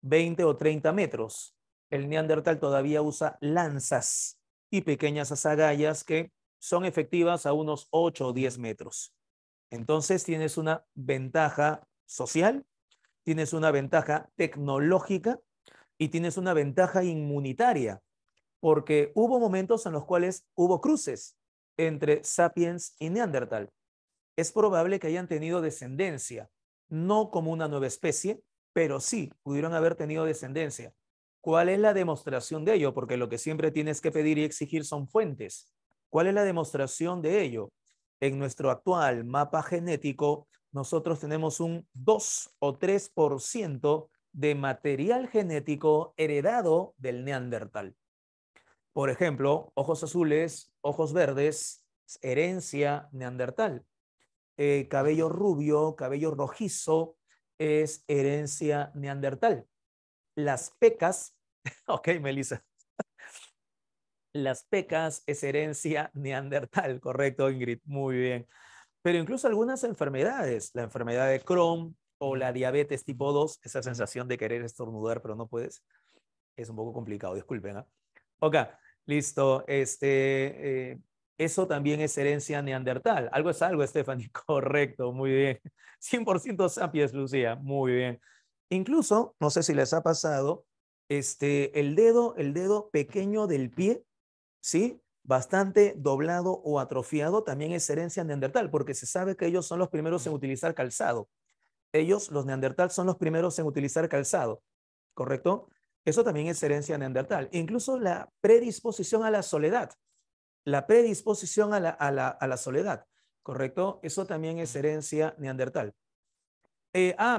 20 o 30 metros. El neandertal todavía usa lanzas y pequeñas azagallas que son efectivas a unos 8 o 10 metros. Entonces tienes una ventaja social, tienes una ventaja tecnológica y tienes una ventaja inmunitaria, porque hubo momentos en los cuales hubo cruces entre sapiens y neandertal. Es probable que hayan tenido descendencia, no como una nueva especie, pero sí pudieron haber tenido descendencia. ¿Cuál es la demostración de ello? Porque lo que siempre tienes que pedir y exigir son fuentes. ¿Cuál es la demostración de ello? En nuestro actual mapa genético, nosotros tenemos un 2 o 3% de material genético heredado del neandertal. Por ejemplo, ojos azules, ojos verdes, herencia neandertal. Cabello rubio, cabello rojizo, es herencia neandertal. Las pecas, ok, Melissa, las pecas es herencia neandertal, correcto, Ingrid, muy bien. Pero incluso algunas enfermedades, la enfermedad de Crohn o la diabetes tipo 2, esa sensación de querer estornudar pero no puedes, es un poco complicado, disculpen. ¿Eh? Ok, listo. Eso también es herencia neandertal. Algo es algo, Stephanie. Correcto, muy bien. 100% sapiens, Lucía. Muy bien. Incluso, no sé si les ha pasado, el dedo pequeño del pie, ¿sí? Bastante doblado o atrofiado, también es herencia neandertal, porque se sabe que ellos son los primeros en utilizar calzado. Ellos, los neandertal, son los primeros en utilizar calzado, ¿correcto? Eso también es herencia neandertal. Incluso la predisposición a la soledad, la predisposición a la soledad, ¿correcto? Eso también es herencia neandertal.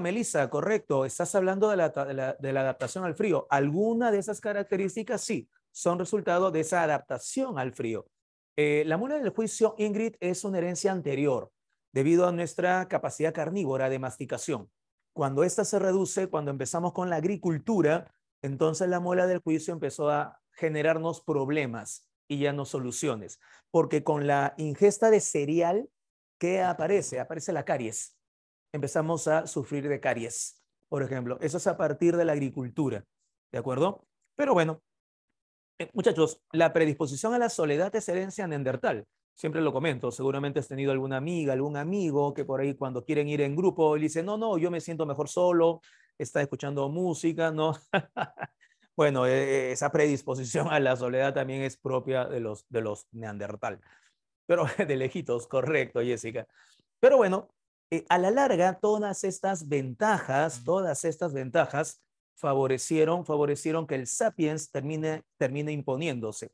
Melissa, correcto, estás hablando de la adaptación al frío. Alguna de esas características sí, son resultado de esa adaptación al frío. La mula del juicio, Ingrid, es una herencia anterior debido a nuestra capacidad carnívora de masticación. Cuando esta se reduce, cuando empezamos con la agricultura, entonces la muela del juicio empezó a generarnos problemas y ya no soluciones, porque con la ingesta de cereal, ¿qué aparece? Aparece la caries. Empezamos a sufrir de caries, por ejemplo. Eso es a partir de la agricultura, ¿de acuerdo? Pero bueno, muchachos, la predisposición a la soledad es herencia neandertal. Siempre lo comento, seguramente has tenido alguna amiga, algún amigo que por ahí cuando quieren ir en grupo, le dice, no, no, yo me siento mejor solo, está escuchando música, ¿no? Bueno, esa predisposición a la soledad también es propia de los neandertal. Pero de lejitos, correcto, Jessica. Pero bueno, a la larga, todas estas ventajas favorecieron que el sapiens termine imponiéndose.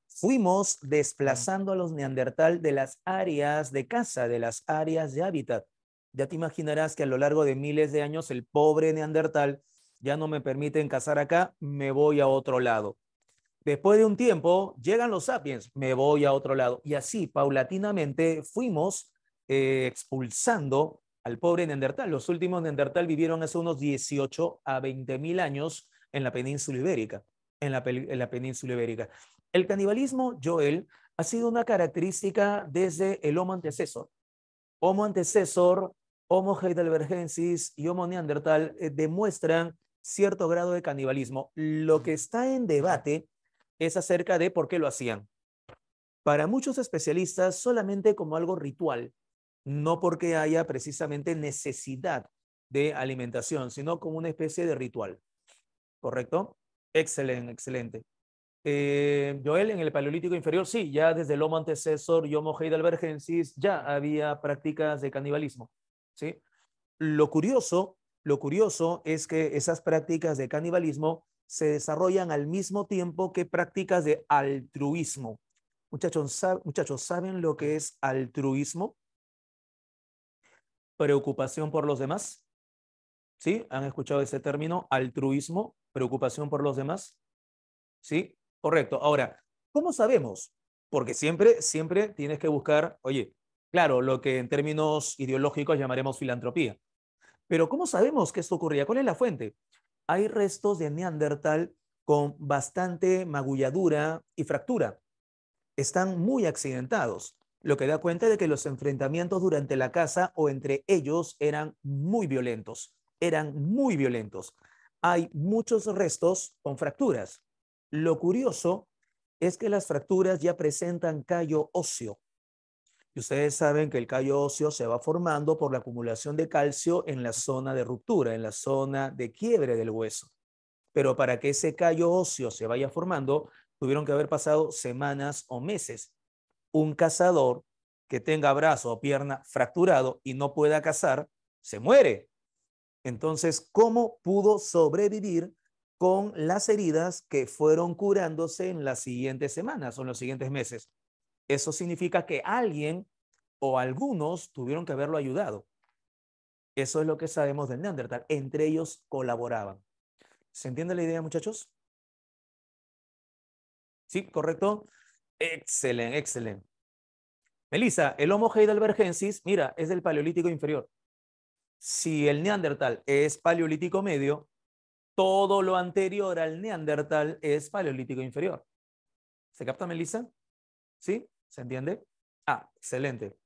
Fuimos desplazando a los neandertal de las áreas de caza, de las áreas de hábitat. Ya te imaginarás que a lo largo de miles de años el pobre neandertal ya no me permiten cazar acá, me voy a otro lado. Después de un tiempo llegan los sapiens, me voy a otro lado. Y así, paulatinamente, fuimos expulsando al pobre neandertal. Los últimos neandertal vivieron hace unos 18 a 20 mil años en la península ibérica. En la península ibérica. El canibalismo, Joel, ha sido una característica desde el Homo antecesor. Homo antecesor, Homo heidelbergensis y Homo neandertal demuestran cierto grado de canibalismo. Lo que está en debate es acerca de por qué lo hacían. Para muchos especialistas, solamente como algo ritual, no porque haya precisamente necesidad de alimentación, sino como una especie de ritual. ¿Correcto? Excelente, excelente. Joel, en el Paleolítico Inferior, sí, ya desde el Homo antecesor y Homo heidelbergensis ya había prácticas de canibalismo, ¿sí? Lo curioso es que esas prácticas de canibalismo se desarrollan al mismo tiempo que prácticas de altruismo. Muchachos, ¿saben lo que es altruismo? Preocupación por los demás. ¿Sí? ¿Han escuchado ese término? Altruismo, preocupación por los demás. ¿Sí? Correcto. Ahora, ¿cómo sabemos? Porque siempre tienes que buscar, oye, claro, lo que en términos ideológicos llamaremos filantropía. Pero ¿cómo sabemos que esto ocurría? ¿Cuál es la fuente? Hay restos de Neandertal con bastante magulladura y fractura. Están muy accidentados, lo que da cuenta de que los enfrentamientos durante la caza o entre ellos eran muy violentos. Eran muy violentos. Hay muchos restos con fracturas. Lo curioso es que las fracturas ya presentan callo óseo. Y ustedes saben que el callo óseo se va formando por la acumulación de calcio en la zona de ruptura, en la zona de quiebre del hueso. Pero para que ese callo óseo se vaya formando, tuvieron que haber pasado semanas o meses. Un cazador que tenga brazo o pierna fracturado y no pueda cazar, se muere. Entonces, ¿cómo pudo sobrevivir con las heridas que fueron curándose en las siguientes semanas o en los siguientes meses? Eso significa que alguien o algunos tuvieron que haberlo ayudado. Eso es lo que sabemos del Neandertal. Entre ellos colaboraban. ¿Se entiende la idea, muchachos? Sí, correcto. Excelente, excelente. Melissa, el Homo heidelbergensis, mira, es del Paleolítico inferior. Si el Neandertal es Paleolítico medio, todo lo anterior al Neandertal es Paleolítico inferior. ¿Se capta, Melissa? ¿Sí? ¿Se entiende? Ah, excelente.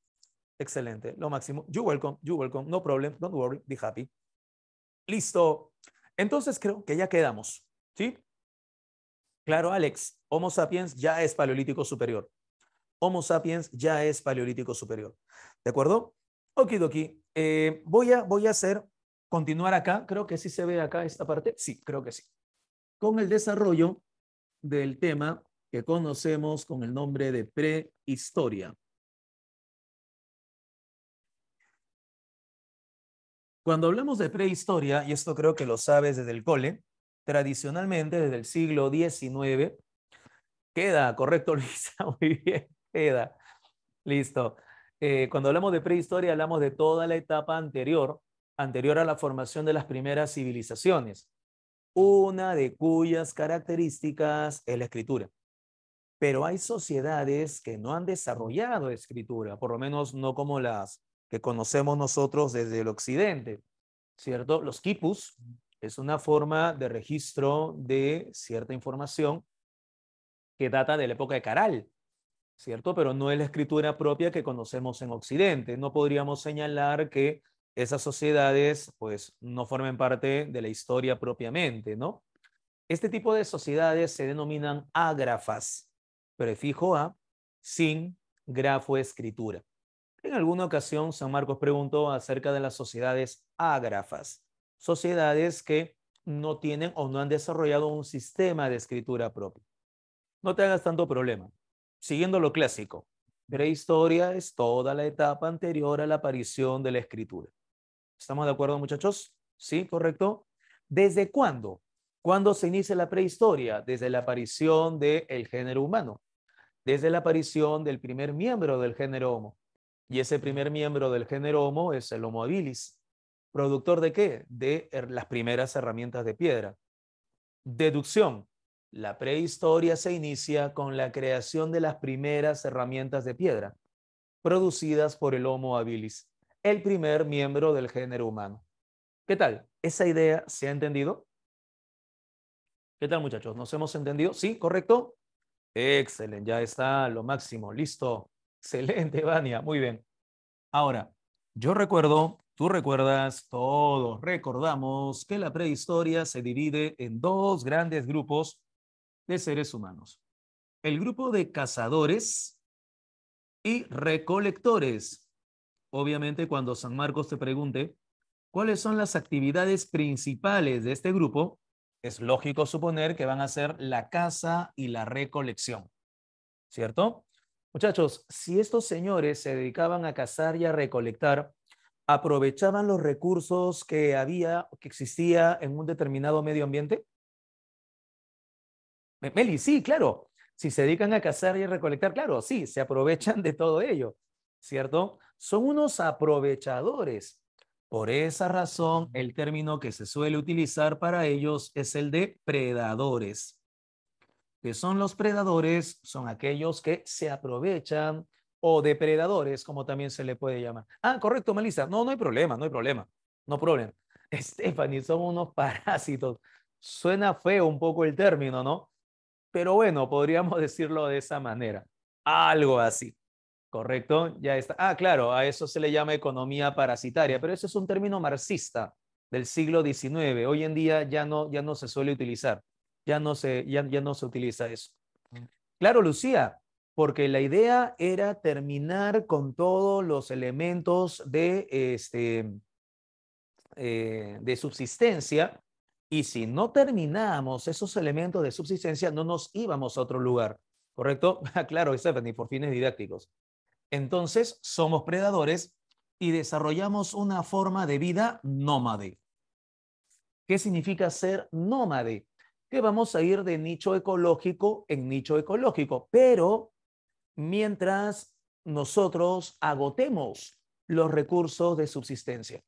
Excelente. Lo máximo. You're welcome. You're welcome. No problem. Don't worry. Be happy. Listo. Entonces creo que ya quedamos. ¿Sí? Claro, Alex. Homo sapiens ya es Paleolítico superior. Homo sapiens ya es Paleolítico superior. ¿De acuerdo? Okidoki. Voy a continuar acá. Creo que sí se ve acá esta parte. Sí, creo que sí. Con el desarrollo del tema que conocemos con el nombre de prehistoria. Cuando hablamos de prehistoria, y esto creo que lo sabes desde el cole, tradicionalmente desde el siglo XIX, queda, correcto, Luisa, muy bien, queda, listo. Cuando hablamos de prehistoria, hablamos de toda la etapa anterior a la formación de las primeras civilizaciones, una de cuyas características es la escritura. Pero hay sociedades que no han desarrollado escritura, por lo menos no como las que conocemos nosotros desde el occidente, ¿cierto? Los quipus es una forma de registro de cierta información que data de la época de Caral, ¿cierto? Pero no es la escritura propia que conocemos en Occidente. No podríamos señalar que esas sociedades, pues, no formen parte de la historia propiamente, ¿no? Este tipo de sociedades se denominan ágrafas, prefijo a, sin grafoescritura. En alguna ocasión, San Marcos preguntó acerca de las sociedades ágrafas, sociedades que no tienen o no han desarrollado un sistema de escritura propio. No te hagas tanto problema. Siguiendo lo clásico, prehistoria es toda la etapa anterior a la aparición de la escritura. ¿Estamos de acuerdo, muchachos? Sí, correcto. ¿Desde cuándo? ¿Cuándo se inicia la prehistoria? Desde la aparición del género humano, desde la aparición del primer miembro del género Homo. Y ese primer miembro del género Homo es el Homo habilis. ¿Productor de qué? De las primeras herramientas de piedra. Deducción. La prehistoria se inicia con la creación de las primeras herramientas de piedra, producidas por el Homo habilis, el primer miembro del género humano. ¿Qué tal? ¿Esa idea se ha entendido? ¿Qué tal, muchachos? ¿Nos hemos entendido? ¿Sí? ¿Correcto? Excelente, ya está lo máximo, listo. Excelente, Vania, muy bien. Ahora, yo recuerdo, tú recuerdas, todos recordamos que la prehistoria se divide en dos grandes grupos de seres humanos. El grupo de cazadores y recolectores. Obviamente, cuando San Marcos te pregunte cuáles son las actividades principales de este grupo, es lógico suponer que van a ser la caza y la recolección, ¿cierto? Muchachos, si estos señores se dedicaban a cazar y a recolectar, ¿aprovechaban los recursos que había, que existía en un determinado medio ambiente? Meli, sí, claro. Si se dedican a cazar y a recolectar, claro, sí, se aprovechan de todo ello, ¿cierto? Son unos aprovechadores. Por esa razón, el término que se suele utilizar para ellos es el de predadores. ¿Qué son los predadores? Son aquellos que se aprovechan o depredadores, como también se le puede llamar. Ah, correcto, Melissa. No, no hay problema, no hay problema. No problema. Stephanie, son unos parásitos. Suena feo un poco el término, ¿no? Pero bueno, podríamos decirlo de esa manera. Algo así. ¿Correcto? Ya está. Ah, claro, a eso se le llama economía parasitaria, pero ese es un término marxista del siglo XIX. Hoy en día ya no se suele utilizar, ya no se utiliza eso. Claro, Lucía, porque la idea era terminar con todos los elementos de subsistencia, y si no terminamos esos elementos de subsistencia, no nos íbamos a otro lugar, ¿correcto? Claro, Stephanie, por fines didácticos. Entonces, somos predadores y desarrollamos una forma de vida nómade. ¿Qué significa ser nómade? Que vamos a ir de nicho ecológico en nicho ecológico, pero mientras nosotros agotemos los recursos de subsistencia.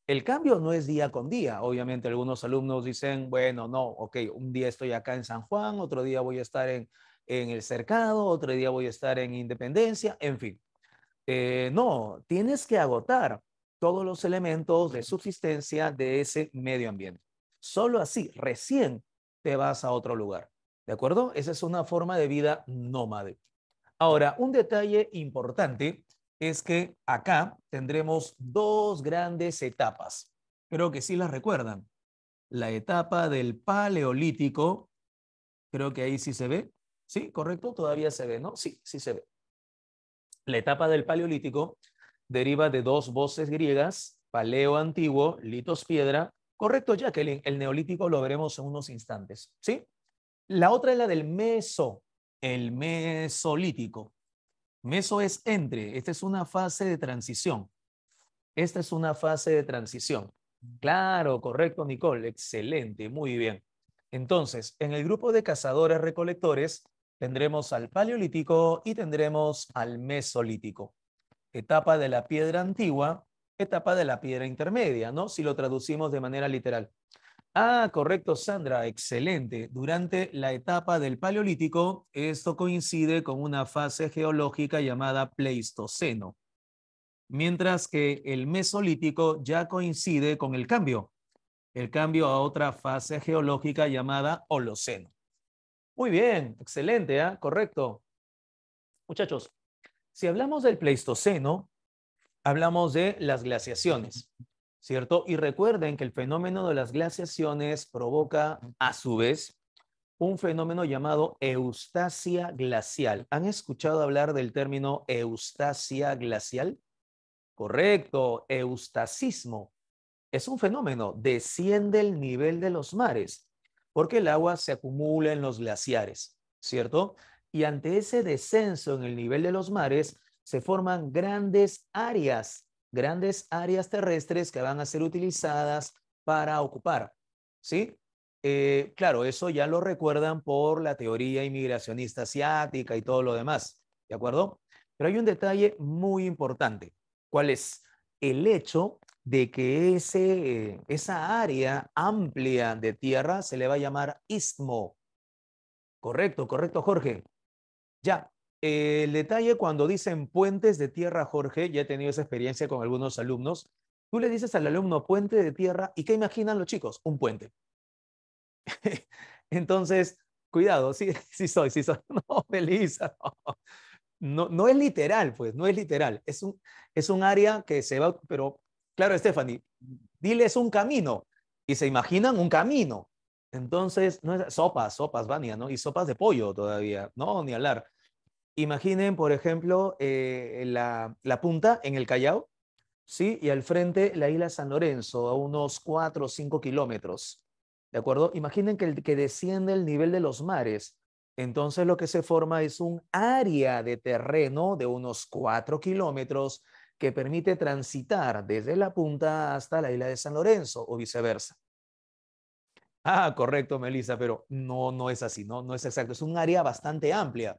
El cambio no es día con día. Obviamente algunos alumnos dicen, bueno, no, ok, un día estoy acá en San Juan, otro día voy a estar en el Cercado, otro día voy a estar en Independencia, en fin. No, tienes que agotar todos los elementos de subsistencia de ese medio ambiente. Solo así, recién te vas a otro lugar. ¿De acuerdo? Esa es una forma de vida nómade. Ahora, un detalle importante es que acá tendremos dos grandes etapas. Creo que sí las recuerdan. La etapa del Paleolítico, creo que ahí sí se ve. Sí, correcto, todavía se ve, ¿no? Sí, sí se ve. La etapa del Paleolítico deriva de dos voces griegas, paleo antiguo, litos piedra. Correcto, Jacqueline, el neolítico lo veremos en unos instantes, ¿sí? La otra es la del el mesolítico. Meso es entre, esta es una fase de transición. Esta es una fase de transición. Claro, correcto, Nicole, excelente, muy bien. Entonces, en el grupo de cazadores recolectores tendremos al paleolítico y tendremos al mesolítico. Etapa de la piedra antigua, etapa de la piedra intermedia, ¿no? Si lo traducimos de manera literal. Ah, correcto, Sandra, excelente. Durante la etapa del Paleolítico, esto coincide con una fase geológica llamada Pleistoceno, mientras que el Mesolítico ya coincide con el cambio a otra fase geológica llamada Holoceno. Muy bien, excelente, ¿eh? Correcto. Muchachos, si hablamos del Pleistoceno, hablamos de las glaciaciones, ¿cierto? Y recuerden que el fenómeno de las glaciaciones provoca, a su vez, un fenómeno llamado eustasia glacial. ¿Han escuchado hablar del término eustasia glacial? Correcto, eustasismo. Es un fenómeno, desciende el nivel de los mares, porque el agua se acumula en los glaciares, ¿cierto? Y ante ese descenso en el nivel de los mares, se forman grandes áreas terrestres que van a ser utilizadas para ocupar, ¿sí? Claro, eso ya lo recuerdan por la teoría inmigracionista asiática y todo lo demás, ¿de acuerdo? Pero hay un detalle muy importante. ¿Cuál es? El hecho de que esa área amplia de tierra se le va a llamar istmo. Correcto, correcto, Jorge. Ya, el detalle cuando dicen puentes de tierra, Jorge, ya he tenido esa experiencia con algunos alumnos. Tú le dices al alumno puente de tierra y ¿qué imaginan los chicos? Un puente. Entonces, cuidado, sí, sí soy. No, Melissa, no, no es literal, pues, no es literal. Es un área que se va, pero claro, Stephanie, diles un camino y se imaginan un camino. Entonces, no es, sopas, Vania, ¿no? Y sopas de pollo todavía, no, ni hablar. Imaginen, por ejemplo, la punta en el Callao, ¿sí? Y al frente la isla San Lorenzo, a unos 4 o 5 kilómetros, ¿de acuerdo? Imaginen que desciende el nivel de los mares. Entonces lo que se forma es un área de terreno de unos 4 kilómetros que permite transitar desde la punta hasta la isla de San Lorenzo o viceversa. Ah, correcto, Melissa, pero no, no es así, no, no es exacto. Es un área bastante amplia.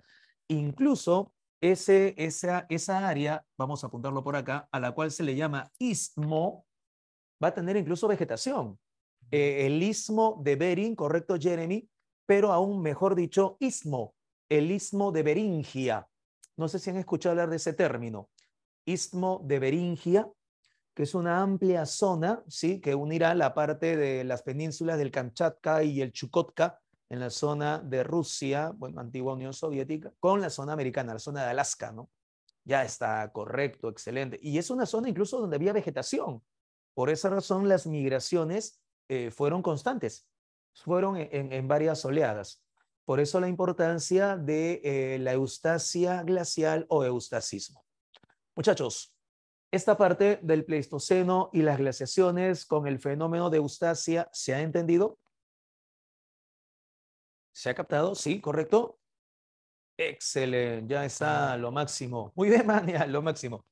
Incluso esa área, vamos a apuntarlo por acá, a la cual se le llama istmo, va a tener incluso vegetación. El istmo de Bering, correcto, Jeremy, pero aún mejor dicho, istmo, el istmo de Beringia. No sé si han escuchado hablar de ese término. Istmo de Beringia, que es una amplia zona, ¿sí? Que unirá la parte de las penínsulas del Kamchatka y el Chukotka en la zona de Rusia, bueno, antigua Unión Soviética, con la zona americana, la zona de Alaska, ¿no? Ya está, correcto, excelente. Y es una zona incluso donde había vegetación. Por esa razón las migraciones fueron constantes, fueron en varias oleadas. Por eso la importancia de la eustasia glacial o eustacismo. Muchachos, esta parte del Pleistoceno y las glaciaciones con el fenómeno de eustasia, ¿se ha entendido? ¿Se ha captado? Sí, correcto. Excelente, ya está lo máximo. Muy bien, Mania, lo máximo.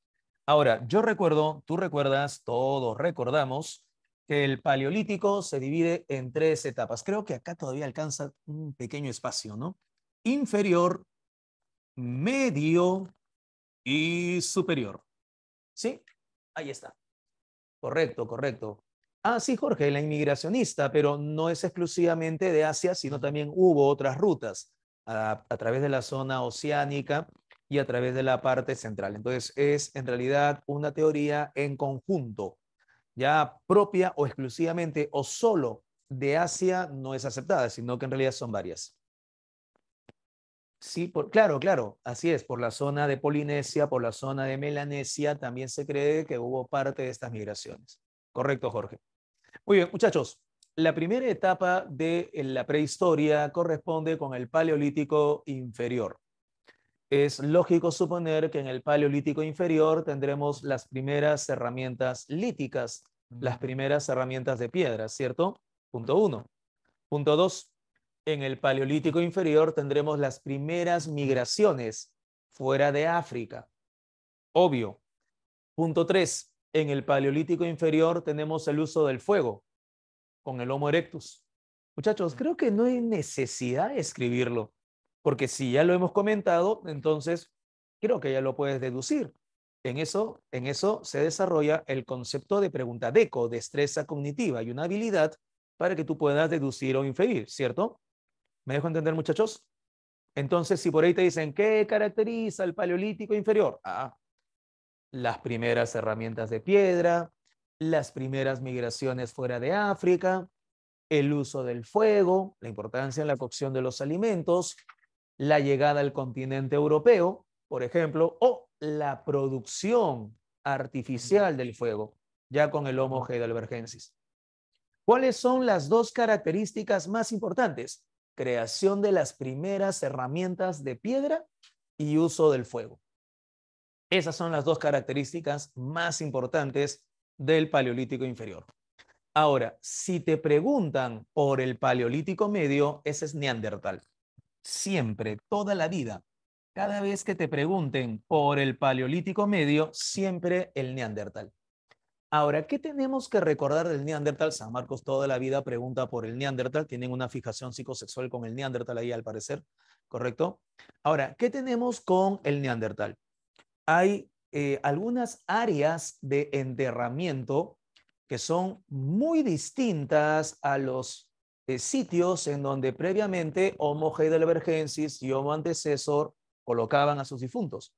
Ahora, yo recuerdo, tú recuerdas, todos recordamos que el Paleolítico se divide en tres etapas. Creo que acá todavía alcanza un pequeño espacio, ¿no? Inferior, medio y superior. ¿Sí? Ahí está. Correcto, correcto. Ah, sí, Jorge, la inmigracionista, pero no es exclusivamente de Asia, sino también hubo otras rutas a través de la zona oceánica y a través de la parte central. Entonces, es en realidad una teoría en conjunto, ya propia o exclusivamente o solo de Asia no es aceptada, sino que en realidad son varias. Sí, claro, claro, así es. Por la zona de Polinesia, por la zona de Melanesia, también se cree que hubo parte de estas migraciones. Correcto, Jorge. Muy bien, muchachos. La primera etapa de la prehistoria corresponde con el Paleolítico inferior. Es lógico suponer que en el Paleolítico inferior tendremos las primeras herramientas líticas, las primeras herramientas de piedra, ¿cierto? Punto uno. Punto dos. En el Paleolítico inferior tendremos las primeras migraciones fuera de África. Obvio. Punto tres. En el Paleolítico inferior tenemos el uso del fuego con el Homo erectus. Muchachos, creo que no hay necesidad de escribirlo, porque si ya lo hemos comentado, entonces creo que ya lo puedes deducir. En eso se desarrolla el concepto de pregunta DECO, destreza cognitiva y una habilidad para que tú puedas deducir o inferir, ¿cierto? ¿Me dejo entender, muchachos? Entonces, si por ahí te dicen, ¿qué caracteriza el paleolítico inferior? Ah, las primeras herramientas de piedra, las primeras migraciones fuera de África, el uso del fuego, la importancia en la cocción de los alimentos, la llegada al continente europeo, por ejemplo, o la producción artificial del fuego, ya con el Homo heidelbergensis. ¿Cuáles son las dos características más importantes? Creación de las primeras herramientas de piedra y uso del fuego. Esas son las dos características más importantes del Paleolítico inferior. Ahora, si te preguntan por el Paleolítico Medio, ese es Neandertal. Siempre, toda la vida. Cada vez que te pregunten por el Paleolítico Medio, siempre el Neandertal. Ahora, ¿qué tenemos que recordar del Neandertal? San Marcos toda la vida pregunta por el Neandertal. Tienen una fijación psicosexual con el Neandertal ahí, al parecer. ¿Correcto? Ahora, ¿qué tenemos con el Neandertal? Hay algunas áreas de enterramiento que son muy distintas a los sitios en donde previamente Homo heidelbergensis y Homo antecesor colocaban a sus difuntos.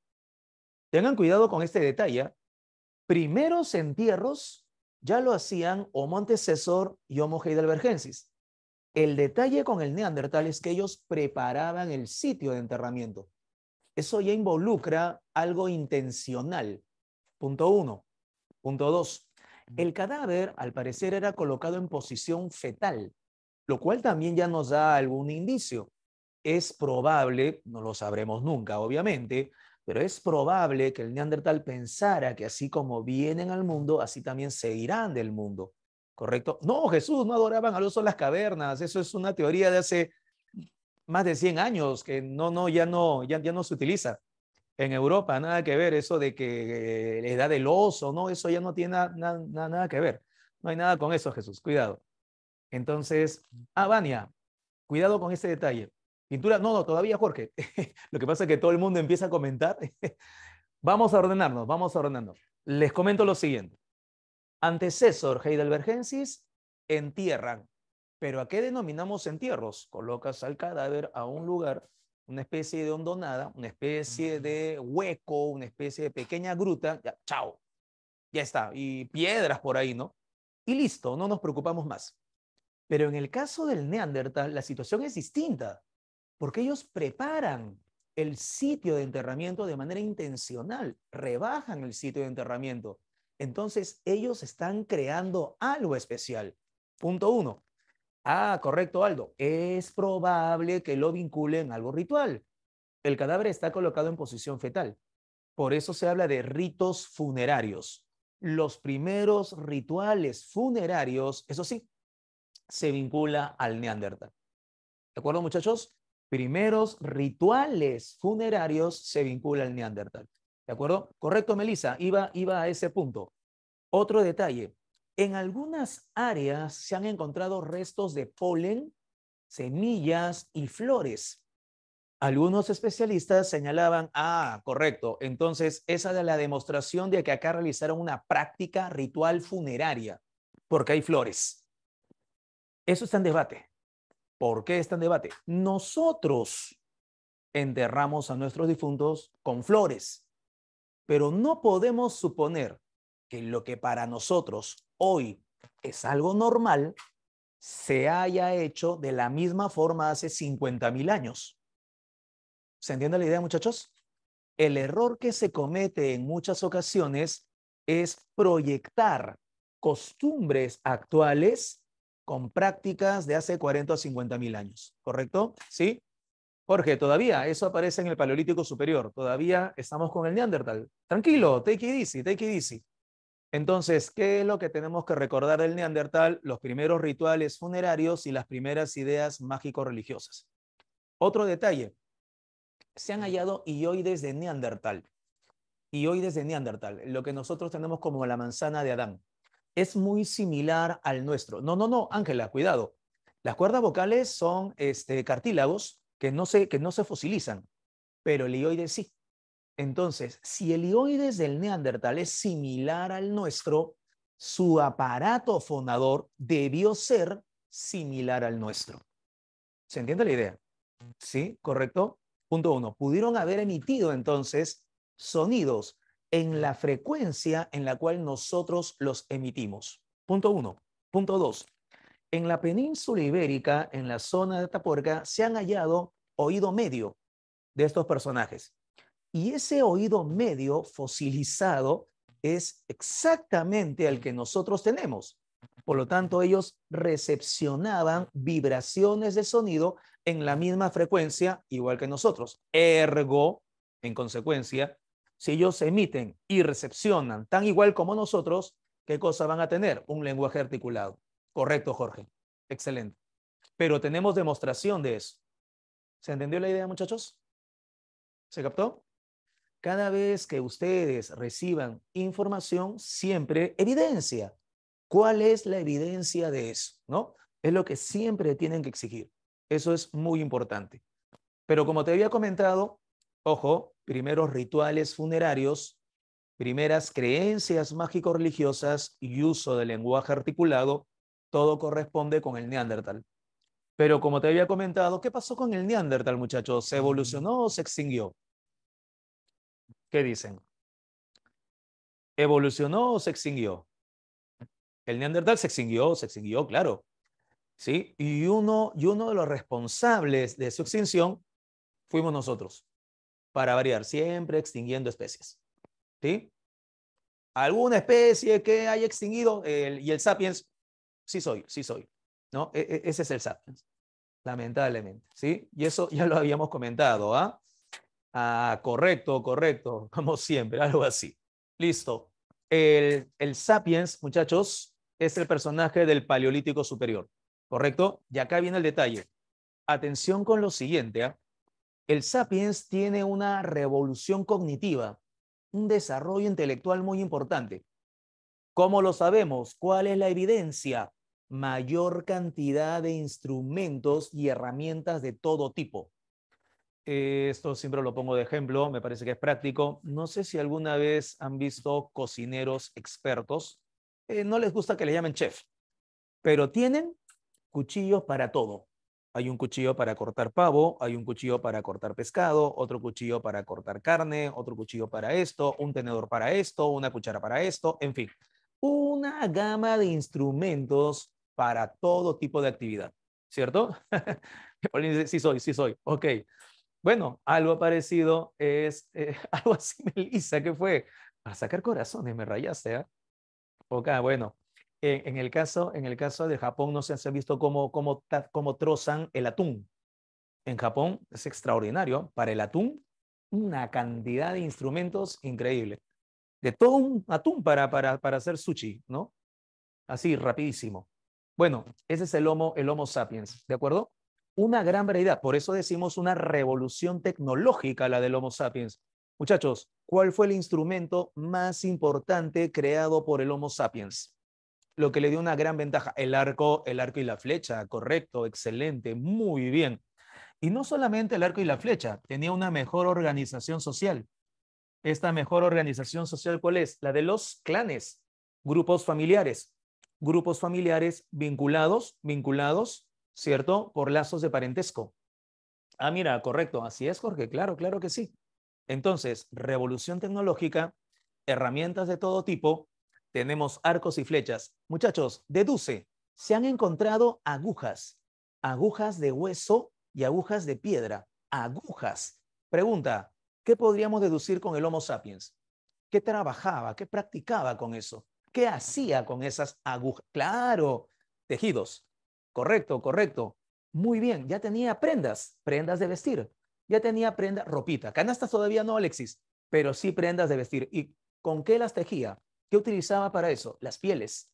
Tengan cuidado con este detalle. Primeros entierros ya lo hacían Homo antecesor y Homo heidelbergensis. El detalle con el Neandertal es que ellos preparaban el sitio de enterramiento. Eso ya involucra algo intencional. Punto uno. Punto dos. El cadáver, al parecer, era colocado en posición fetal, lo cual también ya nos da algún indicio. Es probable, no lo sabremos nunca, obviamente, pero es probable que el Neandertal pensara que así como vienen al mundo, así también se irán del mundo. ¿Correcto? No, Jesús, no adoraban al oso en las cavernas. Eso es una teoría de hace más de 100 años que ya no se utiliza. En Europa, nada que ver, eso de que la edad del oso, no, eso ya no tiene nada que ver. No hay nada con eso, Jesús, cuidado. Entonces, Vania, cuidado con ese detalle. Pintura, no, todavía, Jorge. Lo que pasa es que todo el mundo empieza a comentar. Vamos a ordenarnos, vamos a ordenarnos. Les comento lo siguiente. Antecesor heidelbergensis, entierran. ¿Pero a qué denominamos entierros? Colocas al cadáver a un lugar, una especie de hondonada, una especie de hueco, una especie de pequeña gruta, ya, chao, ya está, y piedras por ahí, ¿no? Y listo, no nos preocupamos más. Pero en el caso del Neandertal, la situación es distinta, porque ellos preparan el sitio de enterramiento de manera intencional, rebajan el sitio de enterramiento. Entonces, ellos están creando algo especial. Punto uno. Correcto, Aldo. Es probable que lo vinculen a algo ritual. El cadáver está colocado en posición fetal. Por eso se habla de ritos funerarios. Los primeros rituales funerarios, eso sí, se vincula al Neandertal. ¿De acuerdo, muchachos? Primeros rituales funerarios se vincula al Neandertal. ¿De acuerdo? Correcto, Melissa. Iba a ese punto. Otro detalle. En algunas áreas se han encontrado restos de polen, semillas y flores. Algunos especialistas señalaban, correcto, entonces esa es la demostración de que acá realizaron una práctica ritual funeraria, porque hay flores. Eso está en debate. ¿Por qué está en debate? Nosotros enterramos a nuestros difuntos con flores, pero no podemos suponer que lo que para nosotros hoy es algo normal se haya hecho de la misma forma hace 50.000 años. ¿Se entiende la idea, muchachos? El error que se comete en muchas ocasiones es proyectar costumbres actuales con prácticas de hace 40 o 50.000 años, ¿correcto? ¿Sí? Jorge, todavía eso aparece en el Paleolítico Superior. Todavía estamos con el Neandertal. Tranquilo, take it easy, take it easy. Entonces, ¿qué es lo que tenemos que recordar del Neandertal? Los primeros rituales funerarios y las primeras ideas mágico-religiosas. Otro detalle, se han hallado hioides de Neandertal. Hioides de Neandertal, lo que nosotros tenemos como la manzana de Adán. Es muy similar al nuestro. No, Ángela, cuidado. Las cuerdas vocales son cartílagos que no se fosilizan, pero el hioide sí. Entonces, si el hioides del Neandertal es similar al nuestro, su aparato fonador debió ser similar al nuestro. ¿Se entiende la idea? ¿Sí? ¿Correcto? Punto uno. Pudieron haber emitido entonces sonidos en la frecuencia en la cual nosotros los emitimos. Punto uno. Punto dos. En la península ibérica, en la zona de Atapuerca, se han hallado oído medio de estos personajes. Y ese oído medio fosilizado es exactamente el que nosotros tenemos. Por lo tanto, ellos recepcionaban vibraciones de sonido en la misma frecuencia, igual que nosotros. Ergo, en consecuencia, si ellos emiten y recepcionan tan igual como nosotros, ¿qué cosa van a tener? Un lenguaje articulado. Correcto, Jorge. Excelente. Pero tenemos demostración de eso. ¿Se entendió la idea, muchachos? ¿Se captó? Cada vez que ustedes reciban información, siempre evidencia. ¿Cuál es la evidencia de eso? ¿No? Es lo que siempre tienen que exigir. Eso es muy importante. Pero como te había comentado, ojo, primeros rituales funerarios, primeras creencias mágico-religiosas y uso del lenguaje articulado, todo corresponde con el Neandertal. Pero como te había comentado, ¿qué pasó con el Neandertal, muchachos? ¿Se evolucionó o se extinguió? ¿Qué dicen? ¿Evolucionó o se extinguió? El Neandertal se extinguió, claro. ¿Sí? Y uno de los responsables de su extinción fuimos nosotros, para variar, siempre extinguiendo especies. ¿Sí? ¿Alguna especie que haya extinguido? Y el sapiens, sí soy. ¿No? Ese es el sapiens, lamentablemente. ¿Sí? Y eso ya lo habíamos comentado, ¿ah? Ah, correcto, correcto, como siempre, algo así. Listo. El Sapiens, muchachos, es el personaje del Paleolítico Superior, ¿correcto? Y acá viene el detalle. Atención con lo siguiente, ¿eh? El Sapiens tiene una revolución cognitiva, un desarrollo intelectual muy importante. ¿Cómo lo sabemos? ¿Cuál es la evidencia? Mayor cantidad de instrumentos y herramientas de todo tipo. Esto siempre lo pongo de ejemplo, me parece que es práctico. No sé si alguna vez han visto cocineros expertos. No les gusta que le llamen chef, pero tienen cuchillos para todo. Hay un cuchillo para cortar pavo, hay un cuchillo para cortar pescado, otro cuchillo para cortar carne, otro cuchillo para esto, un tenedor para esto, una cuchara para esto, en fin. Una gama de instrumentos para todo tipo de actividad, ¿cierto? Sí soy. Ok. Bueno, algo parecido es algo así, Melissa, ¿qué fue? Para sacar corazones, me rayaste, ¿eh? Ok, bueno, en el caso de Japón, no sé si has visto cómo trozan el atún. En Japón es extraordinario. Para el atún, una cantidad de instrumentos increíble. De todo un atún para hacer sushi, ¿no? Así, rapidísimo. Bueno, ese es el Homo sapiens, ¿de acuerdo? Una gran variedad, por eso decimos una revolución tecnológica la del Homo sapiens. Muchachos, ¿cuál fue el instrumento más importante creado por el Homo sapiens? Lo que le dio una gran ventaja, el arco y la flecha, correcto, excelente, muy bien. Y no solamente el arco y la flecha, tenía una mejor organización social. Esta mejor organización social, ¿cuál es? La de los clanes, grupos familiares. Grupos familiares vinculados, ¿cierto? Por lazos de parentesco. Ah, mira, correcto, así es, Jorge, claro, claro que sí. Entonces, revolución tecnológica, herramientas de todo tipo, tenemos arcos y flechas. Muchachos, deduce, se han encontrado agujas de hueso y agujas de piedra. Agujas. Pregunta, ¿qué podríamos deducir con el Homo sapiens? ¿Qué trabajaba? ¿Qué practicaba con eso? ¿Qué hacía con esas agujas? Claro, tejidos. Correcto, correcto. Muy bien, ya tenía prendas de vestir. Ya tenía ropita. Canastas todavía no, Alexis, pero sí prendas de vestir. ¿Y con qué las tejía? ¿Qué utilizaba para eso? Las pieles.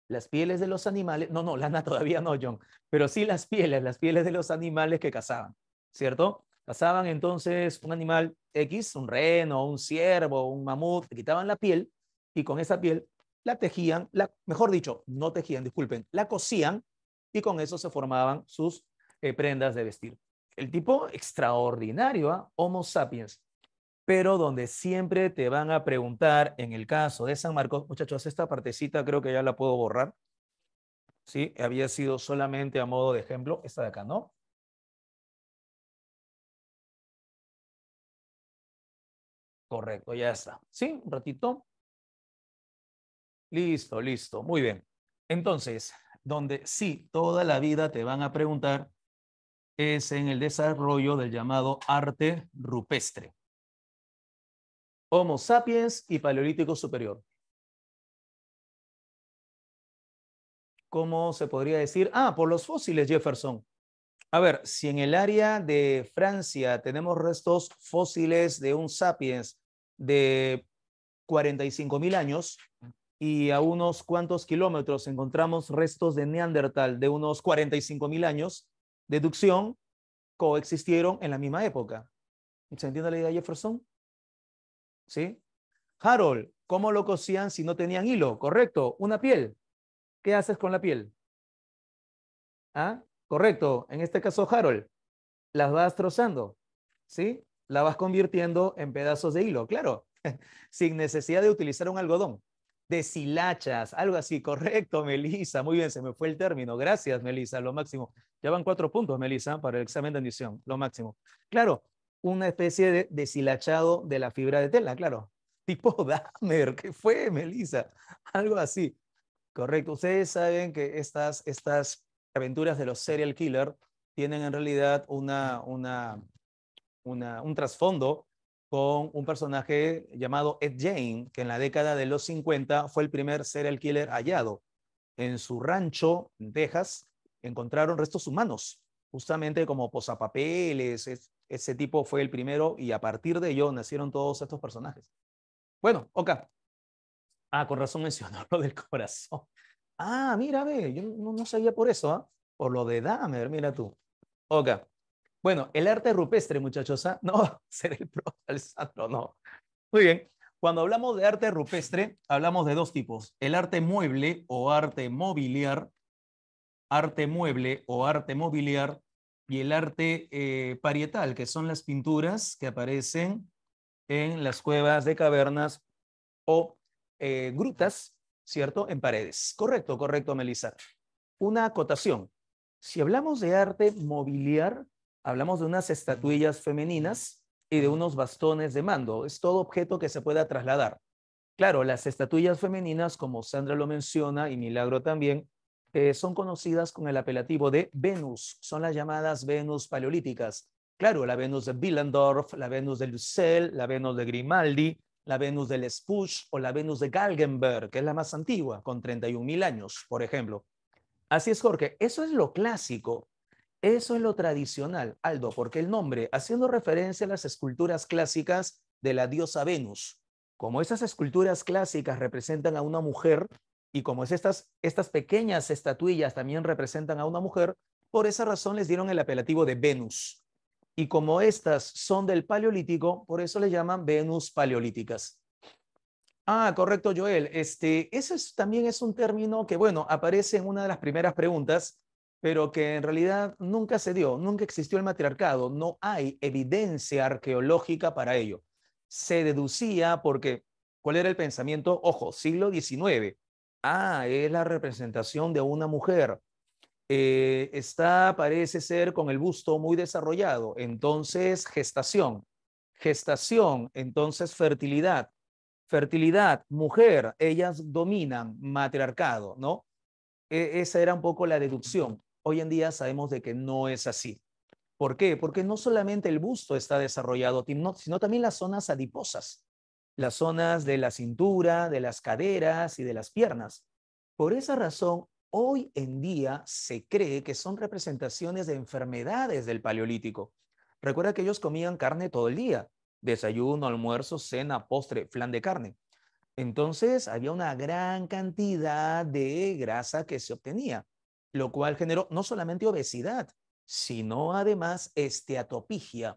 Las pieles de los animales. No, lana todavía no, John, pero sí las pieles de los animales que cazaban, ¿cierto? Cazaban entonces un animal X, un reno, un ciervo, un mamut, le quitaban la piel y con esa piel la tejían, mejor dicho, no tejían, disculpen, la cosían y con eso se formaban sus prendas de vestir. El tipo extraordinario, ¿eh? Homo sapiens. Pero donde siempre te van a preguntar, en el caso de San Marcos, muchachos, esta partecita creo que ya la puedo borrar, ¿sí? Había sido solamente a modo de ejemplo, esta de acá, ¿no? Correcto, ya está. ¿Sí? Un ratito. Listo, listo. Muy bien. Entonces, donde sí, toda la vida te van a preguntar es en el desarrollo del llamado arte rupestre. Homo sapiens y Paleolítico Superior. ¿Cómo se podría decir? Ah, por los fósiles, Jefferson. A ver, si en el área de Francia tenemos restos fósiles de un sapiens de 45.000 años, y a unos cuantos kilómetros encontramos restos de Neandertal de unos 45.000 años, deducción, coexistieron en la misma época. ¿Se entiende la idea, Jefferson? ¿Sí? Harold, ¿cómo lo cosían si no tenían hilo? Correcto, una piel. ¿Qué haces con la piel? ¿Ah? Correcto, en este caso, Harold, las vas trozando, ¿sí? La vas convirtiendo en pedazos de hilo, claro, sin necesidad de utilizar un algodón. Deshilachas, algo así, correcto, Melissa. Muy bien, se me fue el término. Gracias, Melissa, lo máximo. Ya van 4 puntos, Melissa, para el examen de admisión, lo máximo. Claro, una especie de deshilachado de la fibra de tela, claro. Tipo Dahmer, ¿qué fue, Melissa? Algo así. Correcto. Ustedes saben que estas aventuras de los serial killer tienen en realidad un trasfondo con un personaje llamado Ed Gein, que en la década de los 50 fue el primer serial killer hallado. En su rancho, en Texas, encontraron restos humanos, justamente como posapapeles. Ese tipo fue el primero y a partir de ello nacieron todos estos personajes. Bueno, ok. Ah, con razón mencionó lo del corazón. Ah, mira, ve, yo no sabía por eso, ¿ah? Por lo de Dahmer, mira tú. Ok. Bueno, el arte rupestre, muchachos, ¿ah? No, ser el pro, Alessandro, no. Muy bien. Cuando hablamos de arte rupestre, hablamos de dos tipos. El arte mueble o arte mobiliar y el arte parietal, que son las pinturas que aparecen en las cuevas de cavernas o grutas, ¿cierto? En paredes. Correcto, correcto, Melissa. Una acotación. Si hablamos de arte mobiliar, hablamos de unas estatuillas femeninas y de unos bastones de mando. Es todo objeto que se pueda trasladar. Claro, las estatuillas femeninas, como Sandra lo menciona y Milagro también, son conocidas con el apelativo de Venus. Son las llamadas Venus paleolíticas. Claro, la Venus de Willendorf, la Venus de Lucel, la Venus de Grimaldi, la Venus de Lespuch o la Venus de Galgenberg, que es la más antigua, con 31.000 años, por ejemplo. Así es, Jorge. Eso es lo clásico. Eso es lo tradicional, Aldo, porque el nombre, haciendo referencia a las esculturas clásicas de la diosa Venus, como esas esculturas clásicas representan a una mujer y como es estas pequeñas estatuillas también representan a una mujer, por esa razón les dieron el apelativo de Venus. Y como estas son del Paleolítico, por eso le llaman Venus paleolíticas. Ah, correcto, Joel. También es un término que, bueno, aparece en una de las primeras preguntas, pero que en realidad nunca se dio, nunca existió el matriarcado, no hay evidencia arqueológica para ello. Se deducía porque, ¿cuál era el pensamiento? Ojo, siglo XIX. Ah, es la representación de una mujer. Parece ser con el busto muy desarrollado, entonces gestación, entonces fertilidad fertilidad, mujer, ellas dominan matriarcado, ¿no? Esa era un poco la deducción. Hoy en día sabemos de que no es así. ¿Por qué? Porque no solamente el busto está desarrollado, sino también las zonas adiposas, las zonas de la cintura, de las caderas y de las piernas. Por esa razón, hoy en día se cree que son representaciones de enfermedades del Paleolítico. Recuerda que ellos comían carne todo el día, desayuno, almuerzo, cena, postre, flan de carne. Entonces había una gran cantidad de grasa que se obtenía, lo cual generó no solamente obesidad, sino además esteatopigia,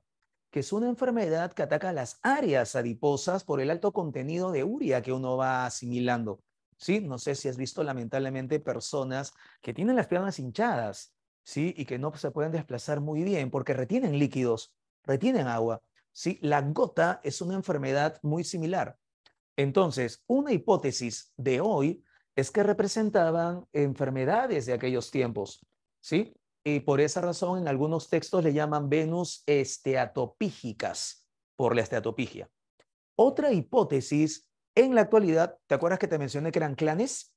que es una enfermedad que ataca las áreas adiposas por el alto contenido de urea que uno va asimilando. ¿Sí? No sé si has visto lamentablemente personas que tienen las piernas hinchadas, ¿sí? Y que no se pueden desplazar muy bien porque retienen líquidos, retienen agua. ¿Sí? La gota es una enfermedad muy similar. Entonces, una hipótesis de hoy es que representaban enfermedades de aquellos tiempos, ¿sí? Y por esa razón en algunos textos le llaman Venus esteatopígicas por la esteatopigia. Otra hipótesis en la actualidad, ¿te acuerdas que te mencioné que eran clanes,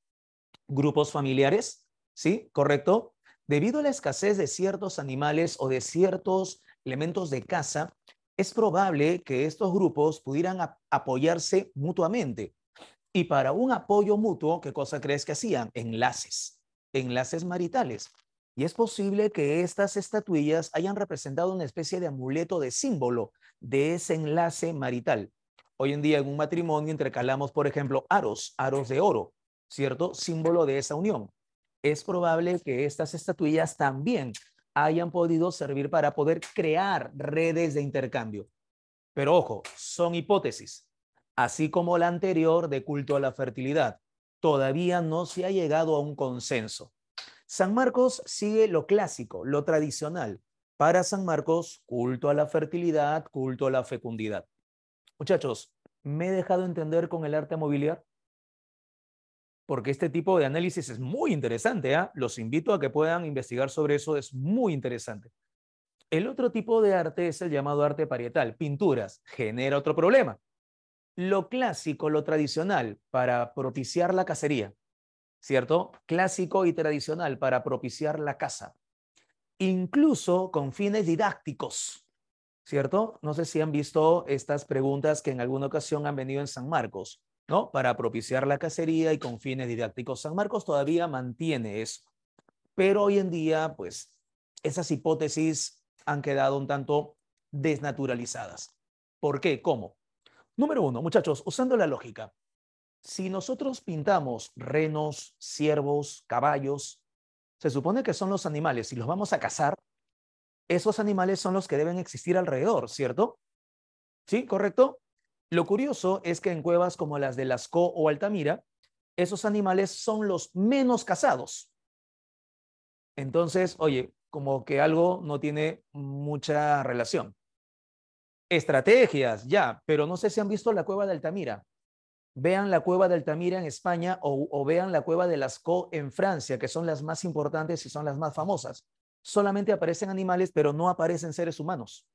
grupos familiares? ¿Sí? ¿Correcto? Debido a la escasez de ciertos animales o de ciertos elementos de caza, es probable que estos grupos pudieran apoyarse mutuamente. Y para un apoyo mutuo, ¿qué cosa crees que hacían? Enlaces maritales. Y es posible que estas estatuillas hayan representado una especie de amuleto de símbolo de ese enlace marital. Hoy en día en un matrimonio intercalamos, por ejemplo, aros de oro, ¿cierto? Símbolo de esa unión. Es probable que estas estatuillas también hayan podido servir para poder crear redes de intercambio. Pero ojo, son hipótesis, así como la anterior de culto a la fertilidad. Todavía no se ha llegado a un consenso. San Marcos sigue lo clásico, lo tradicional. Para San Marcos, culto a la fertilidad, culto a la fecundidad. Muchachos, ¿me he dejado entender con el arte mobiliar? Porque este tipo de análisis es muy interesante, ¿eh? Los invito a que puedan investigar sobre eso, es muy interesante. El otro tipo de arte es el llamado arte parietal, pinturas, genera otro problema. Lo clásico, lo tradicional, para propiciar la cacería, ¿cierto? Clásico y tradicional para propiciar la caza, incluso con fines didácticos, ¿cierto? No sé si han visto estas preguntas que en alguna ocasión han venido en San Marcos, ¿no? Para propiciar la cacería y con fines didácticos. San Marcos todavía mantiene eso, pero hoy en día, pues, esas hipótesis han quedado un tanto desnaturalizadas. ¿Por qué? ¿Cómo? Número uno, muchachos, usando la lógica, si nosotros pintamos renos, ciervos, caballos, se supone que son los animales y los vamos a cazar, esos animales son los que deben existir alrededor, ¿cierto? ¿Sí? ¿Correcto? Lo curioso es que en cuevas como las de Lascaux o Altamira, esos animales son los menos cazados. Entonces, oye, como que algo no tiene mucha relación. Estrategias, ya, pero no sé si han visto la cueva de Altamira. Vean la cueva de Altamira en España o vean la cueva de Lascaux en Francia, que son las más importantes y son las más famosas. Solamente aparecen animales, pero no aparecen seres humanos.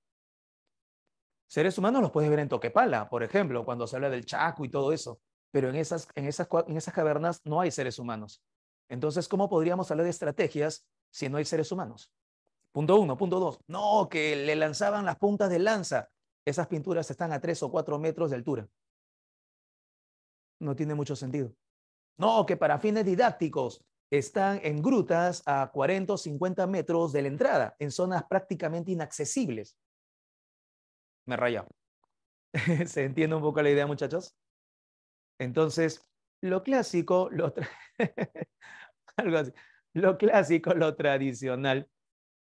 Seres humanos los puedes ver en Toquepala, por ejemplo, cuando se habla del Chaco y todo eso, pero en esas cavernas no hay seres humanos. Entonces, ¿cómo podríamos hablar de estrategias si no hay seres humanos? Punto uno. Punto dos. No, que le lanzaban las puntas de lanza. Esas pinturas están a 3 o 4 metros de altura. No tiene mucho sentido. No, que para fines didácticos están en grutas a 40 o 50 metros de la entrada, en zonas prácticamente inaccesibles. Me raya. ¿Se entiende un poco la idea, muchachos? Entonces, lo clásico, algo así, lo clásico, lo tradicional,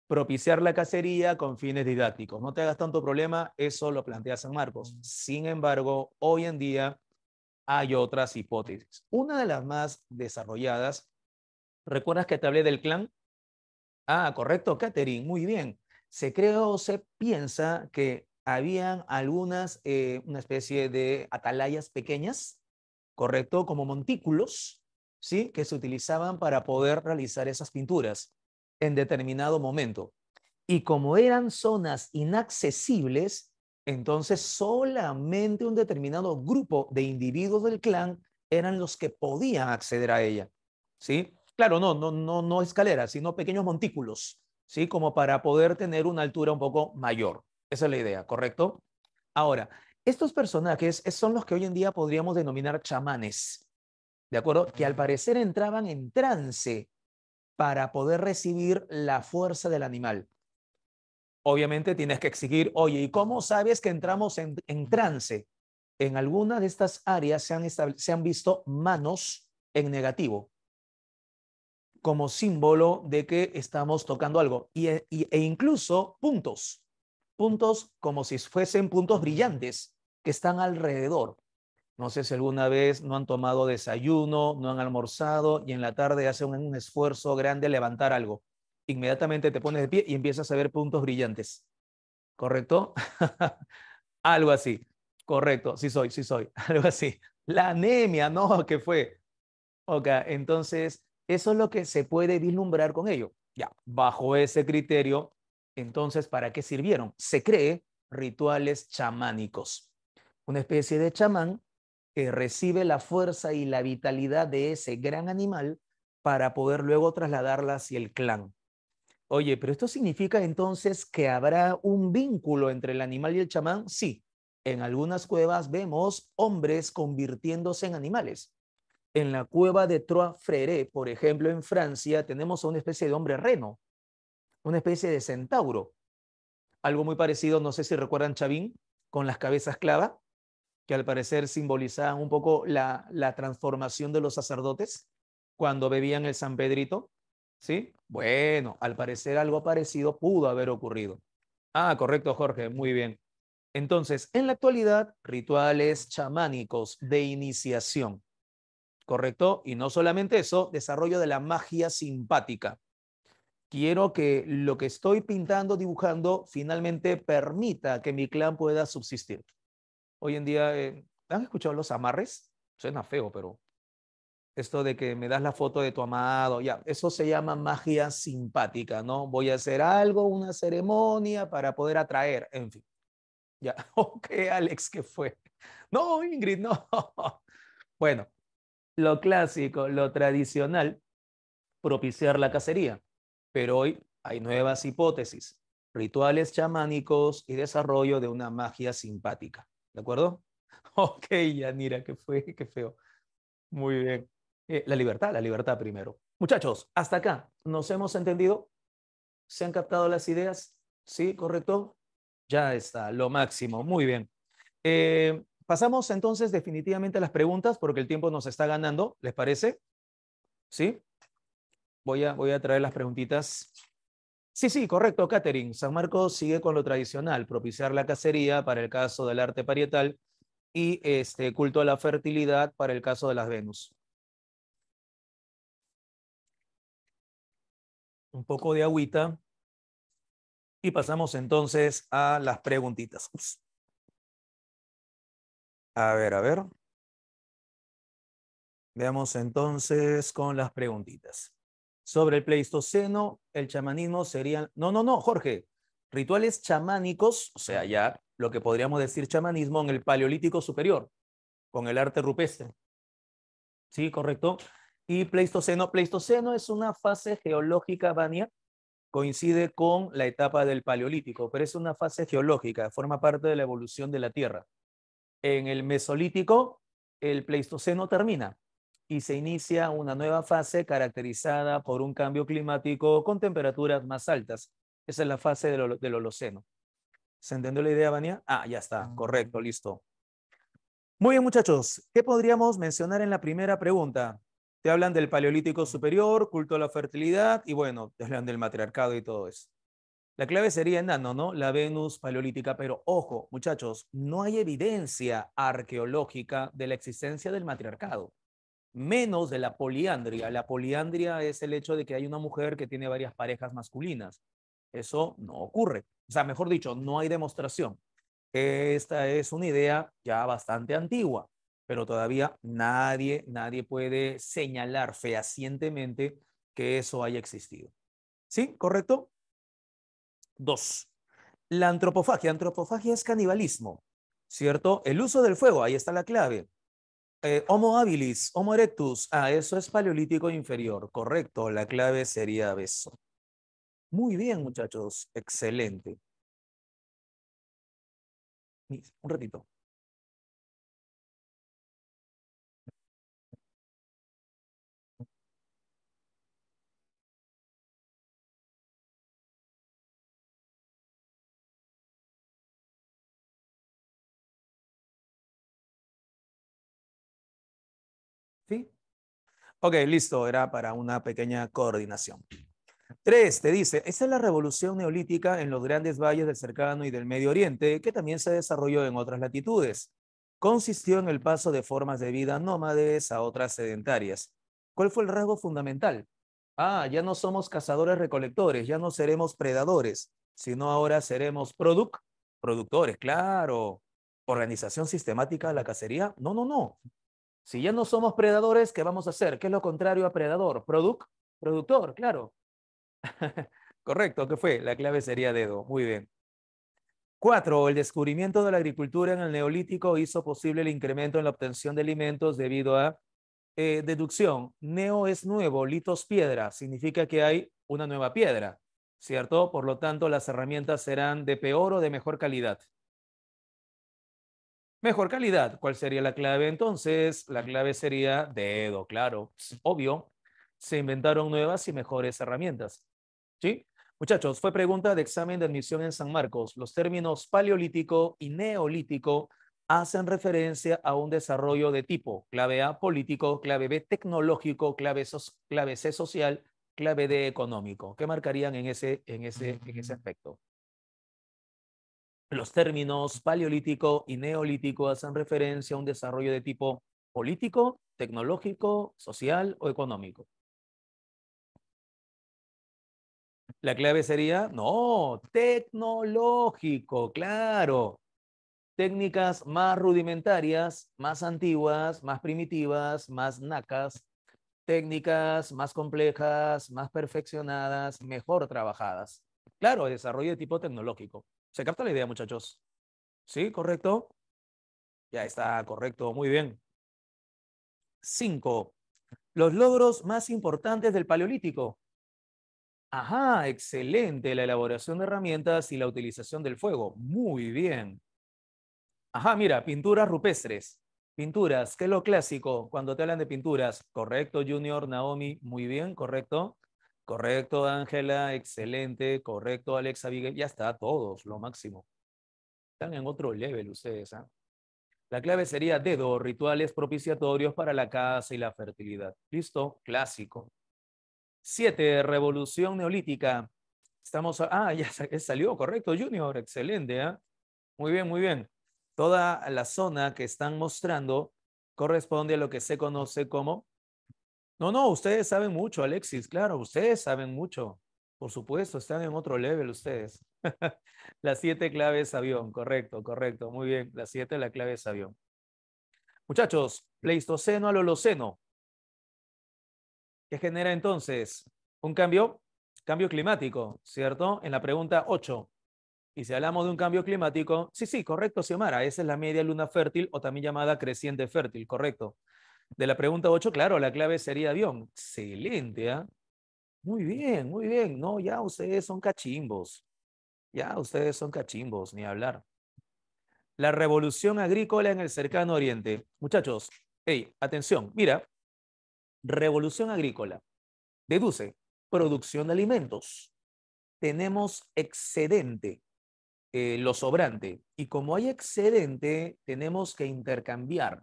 propiciar la cacería con fines didácticos. No te hagas tanto problema, eso lo plantea San Marcos. Sin embargo, hoy en día hay otras hipótesis. Una de las más desarrolladas, ¿recuerdas que te hablé del clan? Ah, correcto, Catherine, muy bien. Se cree o se piensa que habían algunas, una especie de atalayas pequeñas, correcto, como montículos, ¿sí? Que se utilizaban para poder realizar esas pinturas en determinado momento. Y como eran zonas inaccesibles, entonces solamente un determinado grupo de individuos del clan eran los que podían acceder a ella, ¿sí? Claro, no escaleras, sino pequeños montículos, ¿sí? Como para poder tener una altura un poco mayor. Esa es la idea, ¿correcto? Ahora, estos personajes son los que hoy en día podríamos denominar chamanes, ¿de acuerdo? Que al parecer entraban en trance para poder recibir la fuerza del animal. Obviamente tienes que exigir, oye, ¿y cómo sabes que entramos en trance? En alguna de estas áreas se han visto manos en negativo, como símbolo de que estamos tocando algo, e incluso puntos como si fuesen puntos brillantes que están alrededor. No sé si alguna vez no han tomado desayuno, no han almorzado y en la tarde hacen un esfuerzo grande a levantar algo. Inmediatamente te pones de pie y empiezas a ver puntos brillantes. ¿Correcto? Algo así. Correcto, sí soy. Algo así. La anemia, ¿no? ¿Qué fue? Ok, entonces, eso es lo que se puede vislumbrar con ello. Ya, bajo ese criterio, entonces, ¿para qué sirvieron? Se cree rituales chamánicos. Una especie de chamán que recibe la fuerza y la vitalidad de ese gran animal para poder luego trasladarla hacia el clan. Oye, pero esto significa entonces que habrá un vínculo entre el animal y el chamán. Sí, en algunas cuevas vemos hombres convirtiéndose en animales. En la cueva de Trois Frères, por ejemplo, en Francia, tenemos a una especie de hombre reno, una especie de centauro. Algo muy parecido, no sé si recuerdan Chavín, con las cabezas clava. que al parecer simbolizaban un poco la transformación de los sacerdotes cuando bebían el San Pedrito. ¿Sí? Bueno, al parecer algo parecido pudo haber ocurrido. Ah, correcto, Jorge, muy bien. Entonces, en la actualidad, rituales chamánicos de iniciación, ¿correcto? Y no solamente eso, desarrollo de la magia simpática. Quiero que lo que estoy pintando, dibujando, finalmente permita que mi clan pueda subsistir. Hoy en día, ¿han escuchado los amarres? Suena feo, pero esto de que me das la foto de tu amado, ya, eso se llama magia simpática, ¿no? Voy a hacer algo, una ceremonia para poder atraer, en fin. Ya, ok, Alex, ¿qué fue? No, Ingrid, no. Bueno, lo clásico, lo tradicional, propiciar la cacería. Pero hoy hay nuevas hipótesis, rituales chamánicos y desarrollo de una magia simpática. ¿De acuerdo? Ok, Yanira, ¿qué fue? Qué feo. Muy bien. La libertad primero. Muchachos, hasta acá. ¿Nos hemos entendido? ¿Se han captado las ideas? ¿Sí? ¿Correcto? Ya está, lo máximo. Muy bien. Pasamos entonces definitivamente a las preguntas porque el tiempo nos está ganando. ¿Les parece? ¿Sí? Voy a traer las preguntitas. Sí, sí, correcto, Catherine. San Marcos sigue con lo tradicional, propiciar la cacería para el caso del arte parietal y culto a la fertilidad para el caso de las Venus. Un poco de agüita y pasamos entonces a las preguntitas. Ups. A ver, a ver. Veamos entonces con las preguntitas. Sobre el Pleistoceno, el chamanismo serían... No, no, no, Jorge. Rituales chamánicos, o sea, ya lo que podríamos decir chamanismo en el Paleolítico Superior, con el arte rupestre. Sí, correcto. Y Pleistoceno. Pleistoceno es una fase geológica, Vania, coincide con la etapa del Paleolítico, pero es una fase geológica, forma parte de la evolución de la Tierra. En el Mesolítico, el Pleistoceno termina y se inicia una nueva fase caracterizada por un cambio climático con temperaturas más altas. Esa es la fase del Holoceno. ¿Se entendió la idea, Vania? Ah, ya está, correcto, listo. Muy bien, muchachos. ¿Qué podríamos mencionar en la primera pregunta? Te hablan del Paleolítico Superior, culto a la fertilidad y bueno, te hablan del matriarcado y todo eso. La clave sería enano, ¿no? La Venus paleolítica, pero ojo, muchachos, no hay evidencia arqueológica de la existencia del matriarcado, menos de la poliandria. La poliandria es el hecho de que hay una mujer que tiene varias parejas masculinas. Eso no ocurre. O sea, mejor dicho, no hay demostración. Esta es una idea ya bastante antigua, pero todavía nadie puede señalar fehacientemente que eso haya existido. ¿Sí? ¿Correcto? Dos. La antropofagia. Antropofagia es canibalismo, ¿cierto? El uso del fuego, ahí está la clave. Homo habilis, Homo erectus. Ah, eso es paleolítico inferior, correcto. La clave sería beso. Muy bien, muchachos. Excelente. Un ratito. ¿Sí? Ok, listo. Era para una pequeña coordinación. Tres, te dice, esta es la revolución neolítica en los grandes valles del cercano y del Medio Oriente, que también se desarrolló en otras latitudes. Consistió en el paso de formas de vida nómades a otras sedentarias. ¿Cuál fue el rasgo fundamental? Ah, ya no somos cazadores-recolectores, ya no seremos predadores, sino ahora seremos productores, claro. ¿Organización sistemática de la cacería? No, no, no. Si ya no somos predadores, ¿qué vamos a hacer? ¿Qué es lo contrario a predador? Productor, claro. Correcto, ¿qué fue? La clave sería dedo. Muy bien. Cuatro, el descubrimiento de la agricultura en el Neolítico hizo posible el incremento en la obtención de alimentos debido a deducción. Neo es nuevo, litos piedra, significa que hay una nueva piedra, ¿cierto? Por lo tanto, las herramientas serán de peor o de mejor calidad. Mejor calidad, ¿cuál sería la clave entonces? La clave sería dedo, claro, obvio. Se inventaron nuevas y mejores herramientas. ¿Sí? Muchachos, fue pregunta de examen de admisión en San Marcos. Los términos paleolítico y neolítico hacen referencia a un desarrollo de tipo clave A, político, clave B, tecnológico, clave C, social, clave D, económico. ¿Qué marcarían en ese aspecto? Los términos paleolítico y neolítico hacen referencia a un desarrollo de tipo político, tecnológico, social o económico. La clave sería, no, tecnológico, claro. Técnicas más rudimentarias, más antiguas, más primitivas, más nacas, técnicas más complejas, más perfeccionadas, mejor trabajadas. Claro, desarrollo de tipo tecnológico. ¿Se capta la idea, muchachos? ¿Sí? ¿Correcto? Ya está, correcto. Muy bien. 5. Los logros más importantes del Paleolítico. Ajá, excelente. La elaboración de herramientas y la utilización del fuego. Muy bien. Ajá, mira, pinturas rupestres. Pinturas, ¿qué es lo clásico cuando te hablan de pinturas? Correcto, Junior, Naomi, muy bien, correcto. Correcto, Ángela, excelente. Correcto, Alexa, Abigail, ya está, todos, lo máximo. Están en otro level ustedes, ¿ah? La clave sería dedo, rituales propiciatorios para la casa y la fertilidad. ¿Listo? Clásico. 7, revolución neolítica. Ya salió, correcto, Junior, excelente, ¿ah? Muy bien, muy bien. Toda la zona que están mostrando corresponde a lo que se conoce como... No, no, ustedes saben mucho, Alexis, claro, ustedes saben mucho. Por supuesto, están en otro level ustedes. Las 7 claves avión, correcto, correcto, muy bien. Las 7 la clave es avión. Muchachos, Pleistoceno al Holoceno. ¿Qué genera entonces? Un cambio climático, ¿cierto? En la pregunta 8. Y si hablamos de un cambio climático, sí, sí, correcto, Xiomara, esa es la media luna fértil o también llamada creciente fértil, correcto. De la pregunta 8, claro, la clave sería avión. Excelente, ¿ah? Muy bien, muy bien. No, ya ustedes son cachimbos. Ya ustedes son cachimbos, ni hablar. La revolución agrícola en el cercano oriente. Muchachos, hey, atención, mira, revolución agrícola. Deduce, producción de alimentos. Tenemos excedente, lo sobrante. Y como hay excedente, tenemos que intercambiar.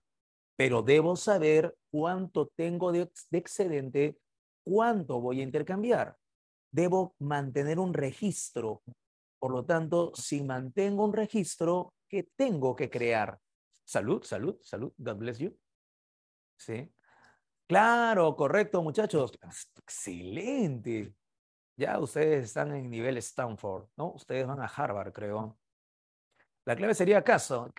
Pero debo saber cuánto tengo de excedente, cuánto voy a intercambiar. Debo mantener un registro. Por lo tanto, si mantengo un registro, ¿qué tengo que crear? Salud, salud, salud. God bless you. Sí. Claro, correcto, muchachos. Excelente. Ya ustedes están en nivel Stanford, ¿no? Ustedes van a Harvard, creo. La clave sería casa,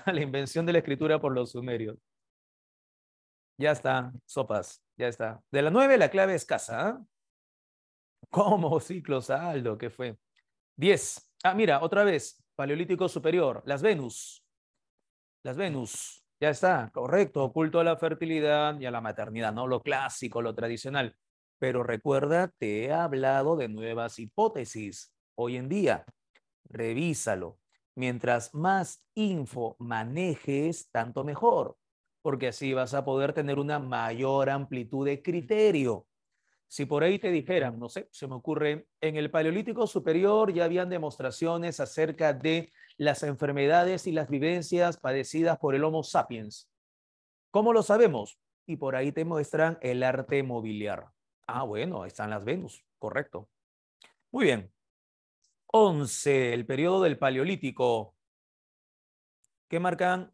la invención de la escritura por los sumerios. Ya está, sopas, ya está. De la 9 la clave es casa, ¿ah? ¿Cómo ciclo saldo? ¿Qué fue? 10. Ah, mira, otra vez, Paleolítico superior, las Venus. Las Venus, ya está, correcto, culto a la fertilidad y a la maternidad, ¿no? Lo clásico, lo tradicional. Pero recuerda, te he hablado de nuevas hipótesis. Hoy en día, revísalo. Mientras más info manejes, tanto mejor, porque así vas a poder tener una mayor amplitud de criterio. Si por ahí te dijeran, no sé, se me ocurre, en el Paleolítico superior ya habían demostraciones acerca de las enfermedades y las vivencias padecidas por el Homo sapiens. ¿Cómo lo sabemos? Y por ahí te muestran el arte mobiliar. Ah, bueno, ahí están las Venus, correcto. Muy bien. 11, el periodo del Paleolítico. ¿Qué marcan?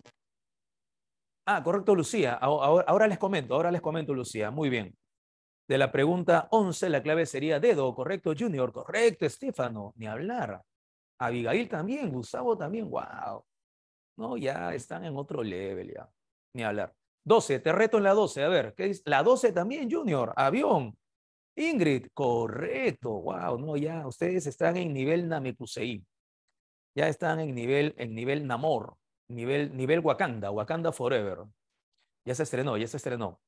Ah, correcto, Lucía. Ahora les comento, Lucía. Muy bien. De la pregunta 11, la clave sería dedo, correcto, Junior, correcto, Estefano, ni hablar. Abigail también, Gustavo también, wow. No, ya están en otro level ya, ni hablar. 12, te reto en la 12, a ver, ¿qué dice? La 12 también, Junior, avión. Ingrid, correcto, wow, no, ya, ustedes están en nivel Namekusei, ya están en nivel Namor, nivel Wakanda, Wakanda Forever. Ya se estrenó, ya se estrenó.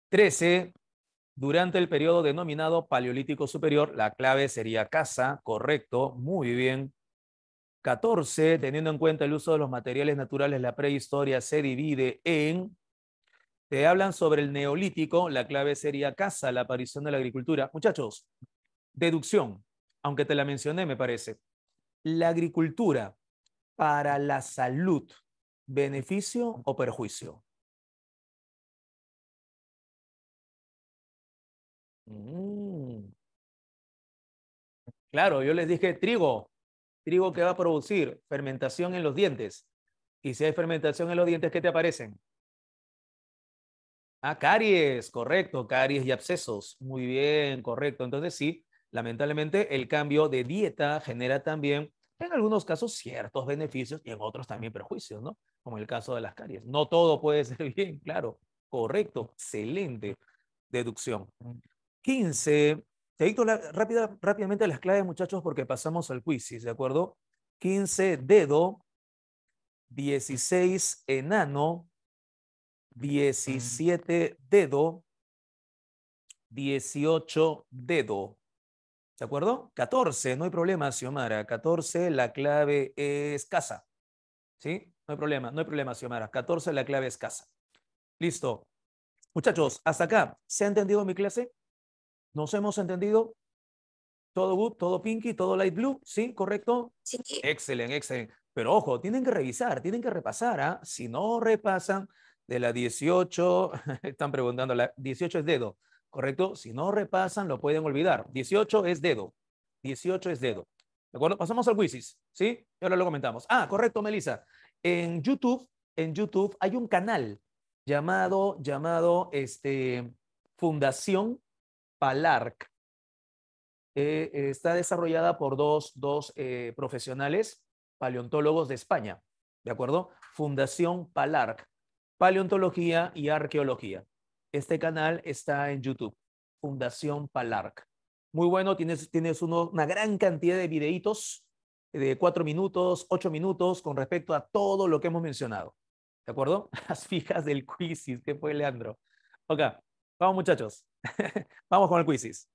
13, durante el periodo denominado Paleolítico Superior, la clave sería casa, correcto, muy bien. 14, teniendo en cuenta el uso de los materiales naturales, la prehistoria se divide en, te hablan sobre el neolítico, la clave sería casa, la aparición de la agricultura. Muchachos, deducción, aunque te la mencioné, me parece. La agricultura para la salud, beneficio o perjuicio. Mm, Claro, yo les dije trigo. Trigo que va a producir fermentación en los dientes. Y si hay fermentación en los dientes, ¿qué te aparecen? Ah, caries, correcto, caries y abscesos. Muy bien, correcto. Entonces sí, lamentablemente el cambio de dieta genera también, en algunos casos, ciertos beneficios y en otros también perjuicios, ¿no? Como el caso de las caries. No todo puede ser bien, claro. Correcto, excelente deducción. 15. Te dicto rápidamente las claves, muchachos, porque pasamos al quiz, ¿de acuerdo? 15, dedo. 16, enano. 17, dedo. 18, dedo. ¿De acuerdo? 14, no hay problema, Xiomara. 14, la clave es casa. ¿Sí? No hay problema, Xiomara. 14, la clave es casa. Listo. Muchachos, hasta acá. ¿Se ha entendido mi clase? ¿Nos hemos entendido? ¿Todo good? ¿Todo pinky? ¿Todo light blue? ¿Sí? ¿Correcto? Sí. Excelente, excelente. Pero ojo, tienen que revisar, tienen que repasar, ¿ah? Si no repasan de la 18, están preguntando, la 18 es dedo, ¿correcto? Si no repasan, lo pueden olvidar. 18 es dedo. 18 es dedo. ¿De acuerdo? Pasamos al quizzes, ¿sí? Y ahora lo comentamos. Ah, correcto, Melissa. En YouTube hay un canal llamado Fundación Palarc. Está desarrollada por dos profesionales paleontólogos de España, ¿de acuerdo? Fundación Palarc, Paleontología y Arqueología. Este canal está en YouTube, Fundación Palarc. Muy bueno, tienes una gran cantidad de videitos de 4 minutos, 8 minutos con respecto a todo lo que hemos mencionado. ¿De acuerdo? Las fijas del quizzes, ¿qué fue, Leandro? Ok, vamos muchachos. Vamos con el quizzes.